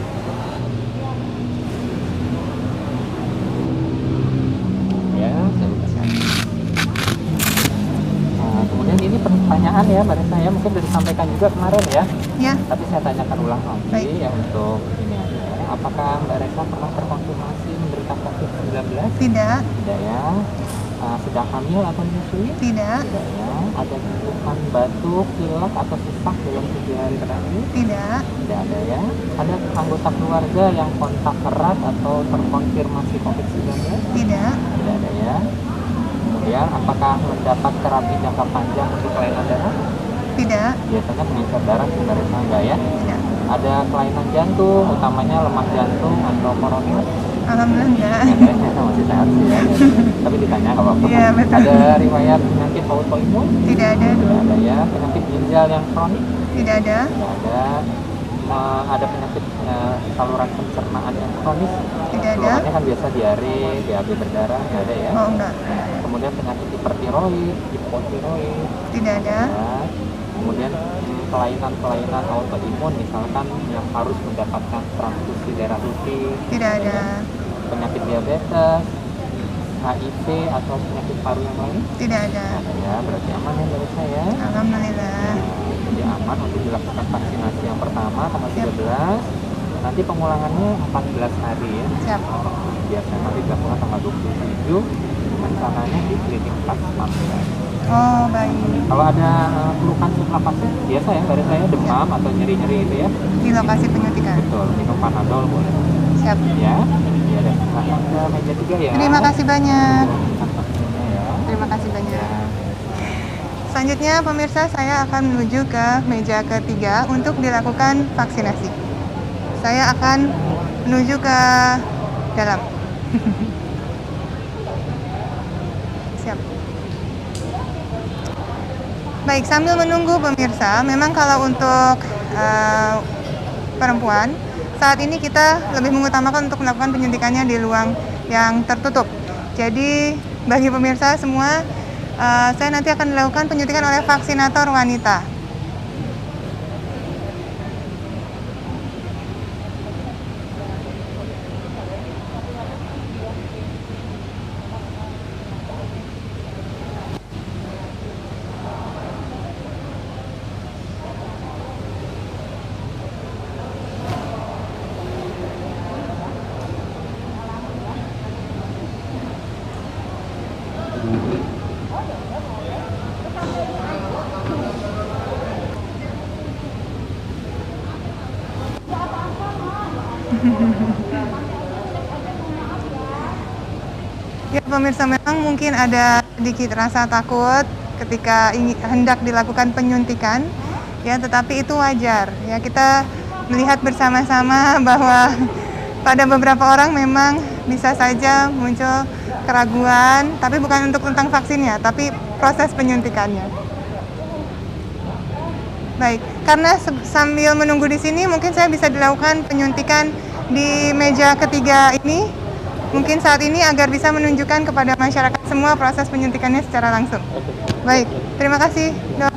Ya, saya bukakan. Nah, kemudian ini pertanyaan ya Mbak Reisa ya, mungkin sudah disampaikan juga kemarin ya. Ya. Tapi saya tanyakan ulang lagi. Baik. Ya untuk ini aja. Apakah Mbak Reisa pernah terkonfirmasi menderita COVID-19? Tidak. Tidak ya. Sedang hamil atau menyusui? Tidak. Tidak ya. Ada keluhan batuk, pilek atau sesak dalam 7 hari terakhir? Tidak. Tidak ada ya. Ada anggota keluarga yang kontak erat atau terkonfirmasi COVID-19? Tidak. Tidak ada ya. Kemudian apakah mendapat terapi jangka panjang untuk kelainan darah? Tidak. Biasanya pengencer darah sebenarnya enggak ya? Tidak. Ada kelainan jantung, utamanya lemah jantung atau koroner? Alhamdulillah enggak. Masih sehat sih ya. Tapi ditanya nggak apa-apa. Iya, betul. Ada riwayat penyakit autoimun? Tidak ada. Tidak ada ya. Penyakit ginjal yang kronik? Tidak ada. Tidak ada. Ada penyakit saluran pencernaan yang kronis? Tidak ada. Keluhannya kan biasa diare, BAB berdarah, tidak ada ya? Oh, enggak. Kemudian penyakit hipertiroid, hipotiroid? Tidak ada. Ya. Kemudian kelainan-kelainan autoimun misalkan yang harus mendapatkan transfusi darah rutin? Tidak ada. Penyakit diabetes, HIV atau penyakit paru yang lain? Tidak ada. Ya, berarti aman ya dari saya. Alhamdulillah. Jadi aman untuk dilakukan vaksinasi yang pertama tanggal 13. Nanti pengulangannya 14 hari ya. Siap. Biasanya nanti dilakukan tanggal 27 rencananya di klinik Pasman. Oh, baik. Kalau ada keluhan setelah vaksin, biasa ya dari saya demam atau nyeri-nyeri gitu ya. Di lokasi penyuntikan. Betul, minum Panadol boleh. Siap. Ya, ya dan silakan ke meja 3 ya. Terima kasih banyak. Ya. Terima kasih banyak. Selanjutnya pemirsa, saya akan menuju ke meja ketiga untuk dilakukan vaksinasi. Saya akan menuju ke dalam. Siap. Baik, sambil menunggu pemirsa, memang kalau untuk perempuan, saat ini kita lebih mengutamakan untuk melakukan penyuntikannya di ruang yang tertutup. Jadi bagi pemirsa semua, saya nanti akan dilakukan penyuntikan oleh vaksinator wanita. Ya pemirsa, memang mungkin ada sedikit rasa takut ketika hendak dilakukan penyuntikan, ya, tetapi itu wajar. Ya, kita melihat bersama-sama bahwa pada beberapa orang memang bisa saja muncul keraguan, tapi bukan untuk tentang vaksinnya, tapi proses penyuntikannya. Baik, karena sambil menunggu di sini, mungkin saya bisa dilakukan penyuntikan di meja ketiga ini. Mungkin saat ini agar bisa menunjukkan kepada masyarakat semua proses penyuntikannya secara langsung. Baik, terima kasih, Dok.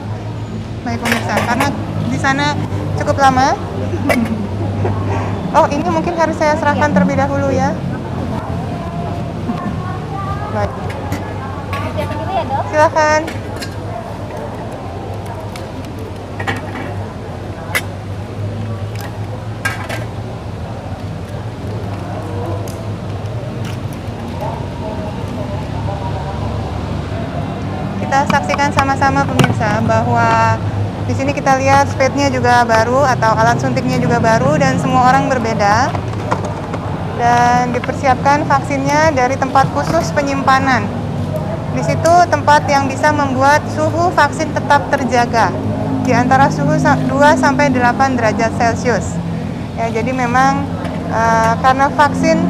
Baik pemirsa, karena di sana cukup lama. Oh, ini mungkin harus saya serahkan terlebih dahulu ya. Baik. Silakan. Kita saksikan sama-sama pemirsa bahwa di sini kita lihat spade-nya juga baru atau alat suntiknya juga baru dan semua orang berbeda. Dan dipersiapkan vaksinnya dari tempat khusus penyimpanan. Di situ tempat yang bisa membuat suhu vaksin tetap terjaga di antara suhu 2 sampai 8 derajat Celcius. Ya, jadi memang karena vaksin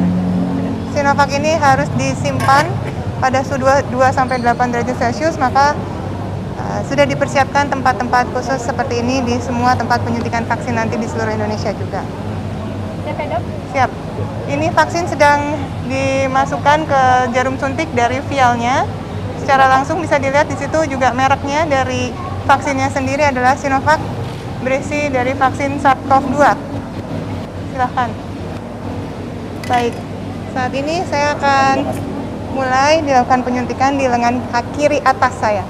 Sinovac ini harus disimpan pada suhu 2 sampai 8 derajat Celcius, maka sudah dipersiapkan tempat-tempat khusus seperti ini di semua tempat penyuntikan vaksin nanti di seluruh Indonesia juga. Siap ya, Dok? Siap. Ini vaksin sedang dimasukkan ke jarum suntik dari vialnya. Secara langsung bisa dilihat di situ juga mereknya dari vaksinnya sendiri adalah Sinovac, berisi dari vaksin SARS-CoV-2. Silahkan. Baik, saat ini saya akan mulai dilakukan penyuntikan di lengan kiri atas saya.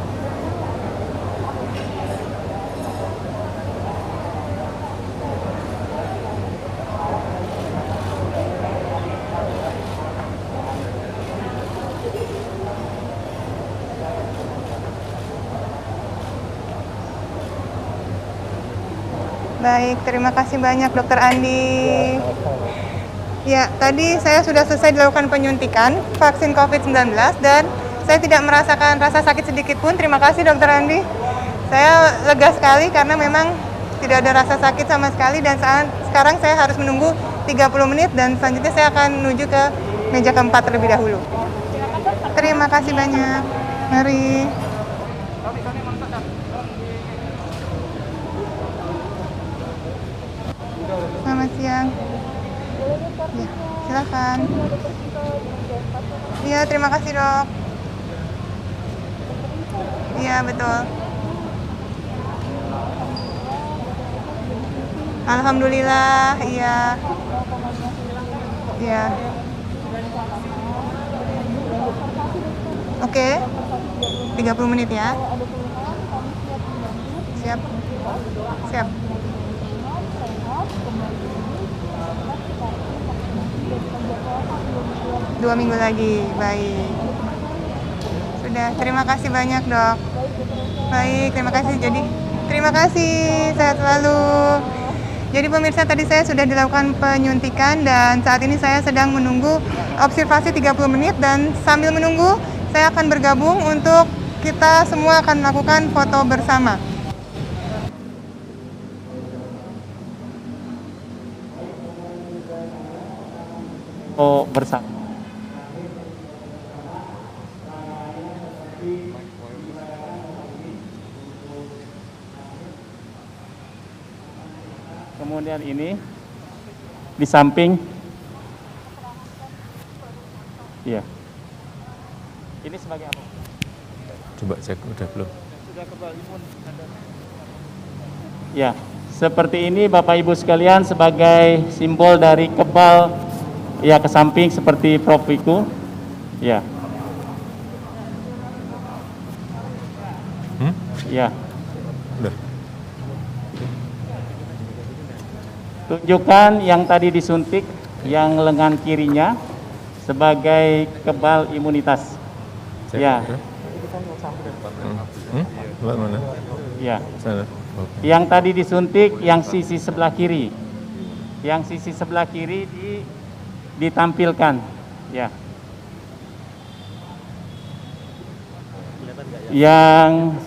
Baik, terima kasih banyak Dokter Andi. Ya, tadi saya sudah selesai dilakukan penyuntikan vaksin COVID-19 dan saya tidak merasakan rasa sakit sedikit pun. Terima kasih Dokter Andi. Saya lega sekali karena memang tidak ada rasa sakit sama sekali dan sekarang saya harus menunggu 30 menit dan selanjutnya saya akan menuju ke meja keempat terlebih dahulu. Terima kasih banyak. Mari. Selamat siang. Ya, silakan. Iya, terima kasih Dok. Iya, betul. Alhamdulillah, iya. Iya. Oke. 30 menit ya. Siap. Siap. 2 minggu lagi, baik. Sudah, terima kasih banyak dok. Baik, terima kasih. Jadi, terima kasih, sehat selalu. Jadi pemirsa, tadi saya sudah dilakukan penyuntikan dan saat ini saya sedang menunggu observasi 30 menit dan sambil menunggu saya akan bergabung untuk kita semua akan melakukan foto bersama. Oh, bersama. Kemudian ini di samping, iya. Ini sebagai apa? Coba cek, udah belum? Sudah kebal imun. Ya, seperti ini Bapak Ibu sekalian sebagai simbol dari kebal, ya ke samping seperti Prof. Wiku, ya. Ya. Udah. Tunjukkan yang tadi disuntik, yang lengan kirinya sebagai kebal imunitas. Ya. Mana? Ya. Sana. Okay. Yang tadi disuntik, yang sisi sebelah kiri. Yang sisi sebelah kiri ditampilkan. Ya. Yang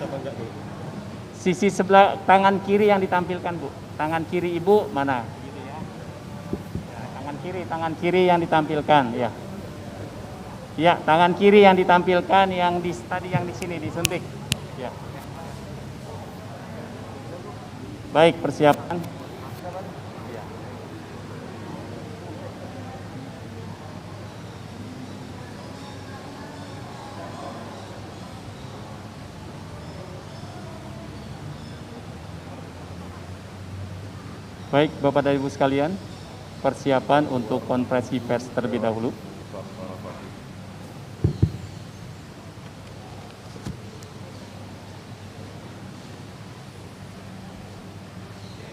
sisi sebelah tangan kiri yang ditampilkan, Bu. Tangan kiri Ibu mana? Tangan kiri yang ditampilkan, ya. Ya, tangan kiri yang ditampilkan yang tadi yang di sini disuntik. Ya. Baik, persiapan. Baik, Bapak dan Ibu sekalian, persiapan untuk konferensi pers terlebih dahulu.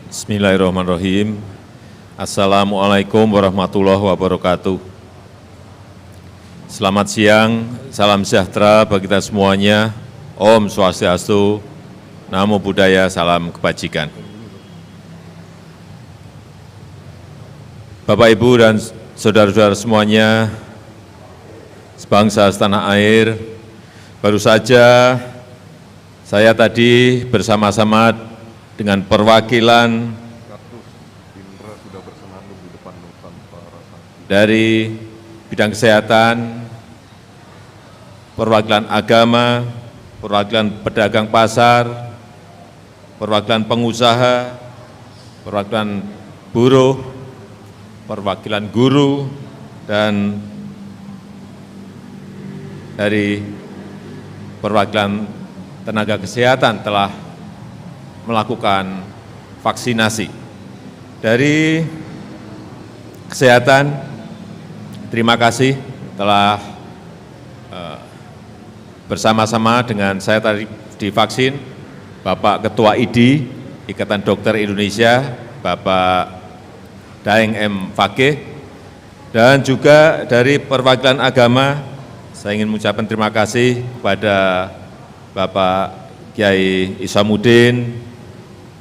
Bismillahirrahmanirrahim. Assalamualaikum warahmatullahi wabarakatuh. Selamat siang, salam sejahtera bagi kita semuanya. Om Swastiastu, Namo Buddhaya, salam kebajikan. Bapak, Ibu, dan saudara-saudara semuanya, sebangsa setanah air, baru saja saya tadi bersama-sama dengan perwakilan dari bidang kesehatan, perwakilan agama, perwakilan pedagang pasar, perwakilan pengusaha, perwakilan buruh, perwakilan guru, dan dari perwakilan tenaga kesehatan telah melakukan vaksinasi. Dari kesehatan, terima kasih telah bersama-sama dengan saya tadi divaksin, Bapak Ketua IDI, Ikatan Dokter Indonesia, Bapak Daeng M. Fakih, dan juga dari perwakilan agama, saya ingin mengucapkan terima kasih kepada Bapak Kiai Isamuddin,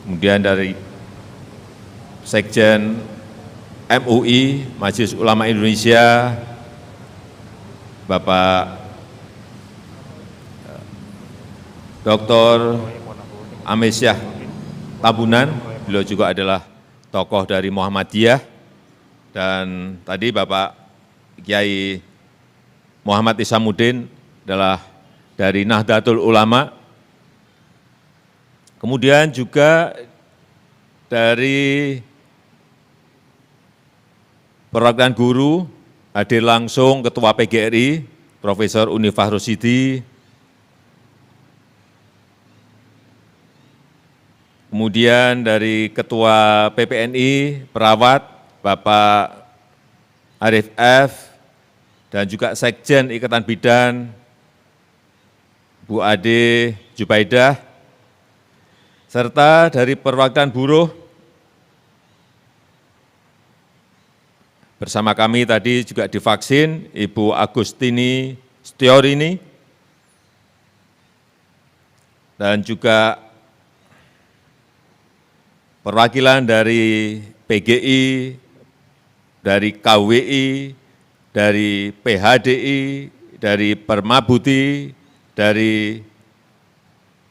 kemudian dari Sekjen MUI, Majelis Ulama Indonesia, Bapak Dr. Amesyah Tabunan, beliau juga adalah tokoh dari Muhammadiyah, dan tadi Bapak Kiai Muhammad Isamuddin adalah dari Nahdlatul Ulama, kemudian juga dari perwakilan guru, hadir langsung Ketua PGRI, Profesor Unifah Rosyidi, kemudian dari Ketua PPNI, perawat, Bapak Arif F, dan juga Sekjen Ikatan Bidan, Bu Ade Jubaidah, serta dari perwakilan buruh, bersama kami tadi juga divaksin Ibu Agustini Setiorini, dan juga perwakilan dari PGI, dari KWI, dari PHDI, dari Permabuti, dari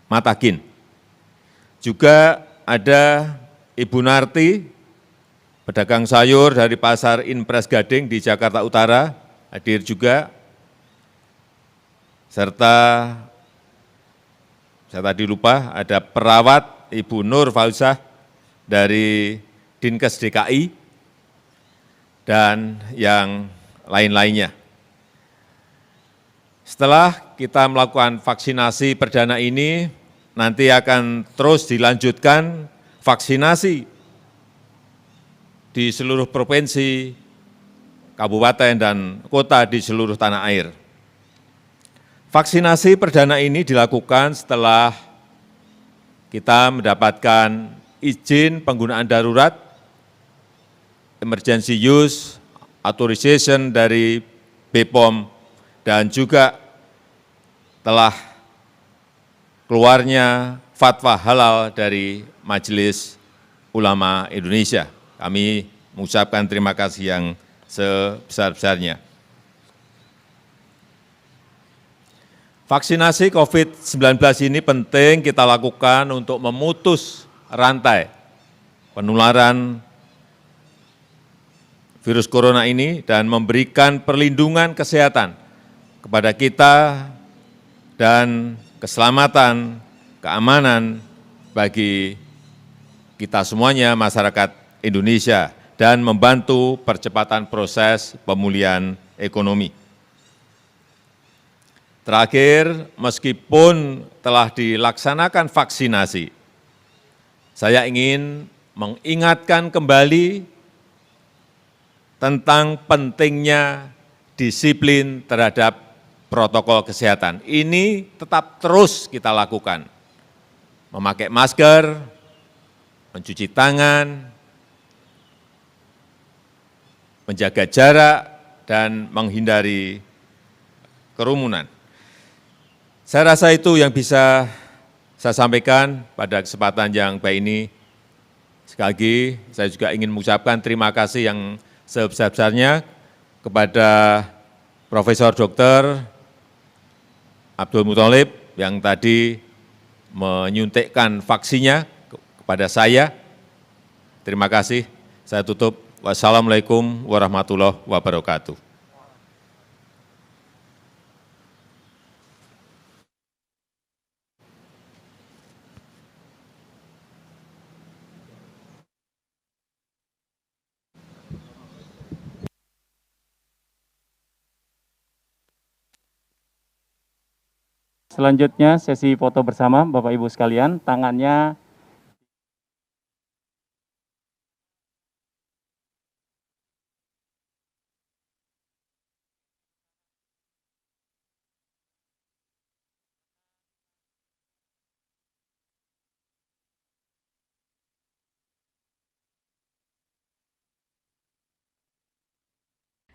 Matakin. Juga ada Ibu Narti, pedagang sayur dari Pasar Impres Gading di Jakarta Utara, hadir juga. Serta, saya tadi lupa, ada perawat Ibu Nur Fauzah dari Dinkes DKI, dan yang lain-lainnya. Setelah kita melakukan vaksinasi perdana ini, nanti akan terus dilanjutkan vaksinasi di seluruh provinsi, kabupaten, dan kota di seluruh tanah air. Vaksinasi perdana ini dilakukan setelah kita mendapatkan izin penggunaan darurat, emergency use authorization dari BPOM, dan juga telah keluarnya fatwa halal dari Majelis Ulama Indonesia. Kami mengucapkan terima kasih yang sebesar-besarnya. Vaksinasi COVID-19 ini penting kita lakukan untuk memutus rantai penularan virus corona ini dan memberikan perlindungan kesehatan kepada kita dan keselamatan, keamanan bagi kita semuanya, masyarakat Indonesia, dan membantu percepatan proses pemulihan ekonomi. Terakhir, meskipun telah dilaksanakan vaksinasi, saya ingin mengingatkan kembali tentang pentingnya disiplin terhadap protokol kesehatan. Ini tetap terus kita lakukan. Memakai masker, mencuci tangan, menjaga jarak, dan menghindari kerumunan. Saya rasa itu yang bisa saya sampaikan pada kesempatan yang baik ini. Sekali lagi, saya juga ingin mengucapkan terima kasih yang sebesar-besarnya kepada Profesor Dr. Abdul Muthalib yang tadi menyuntikkan vaksinnya kepada saya. Terima kasih. Saya tutup. Wassalamualaikum warahmatullahi wabarakatuh. Selanjutnya sesi foto bersama Bapak Ibu sekalian, tangannya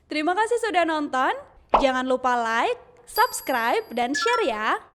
Terima kasih sudah nonton. Jangan lupa like, subscribe, dan share ya.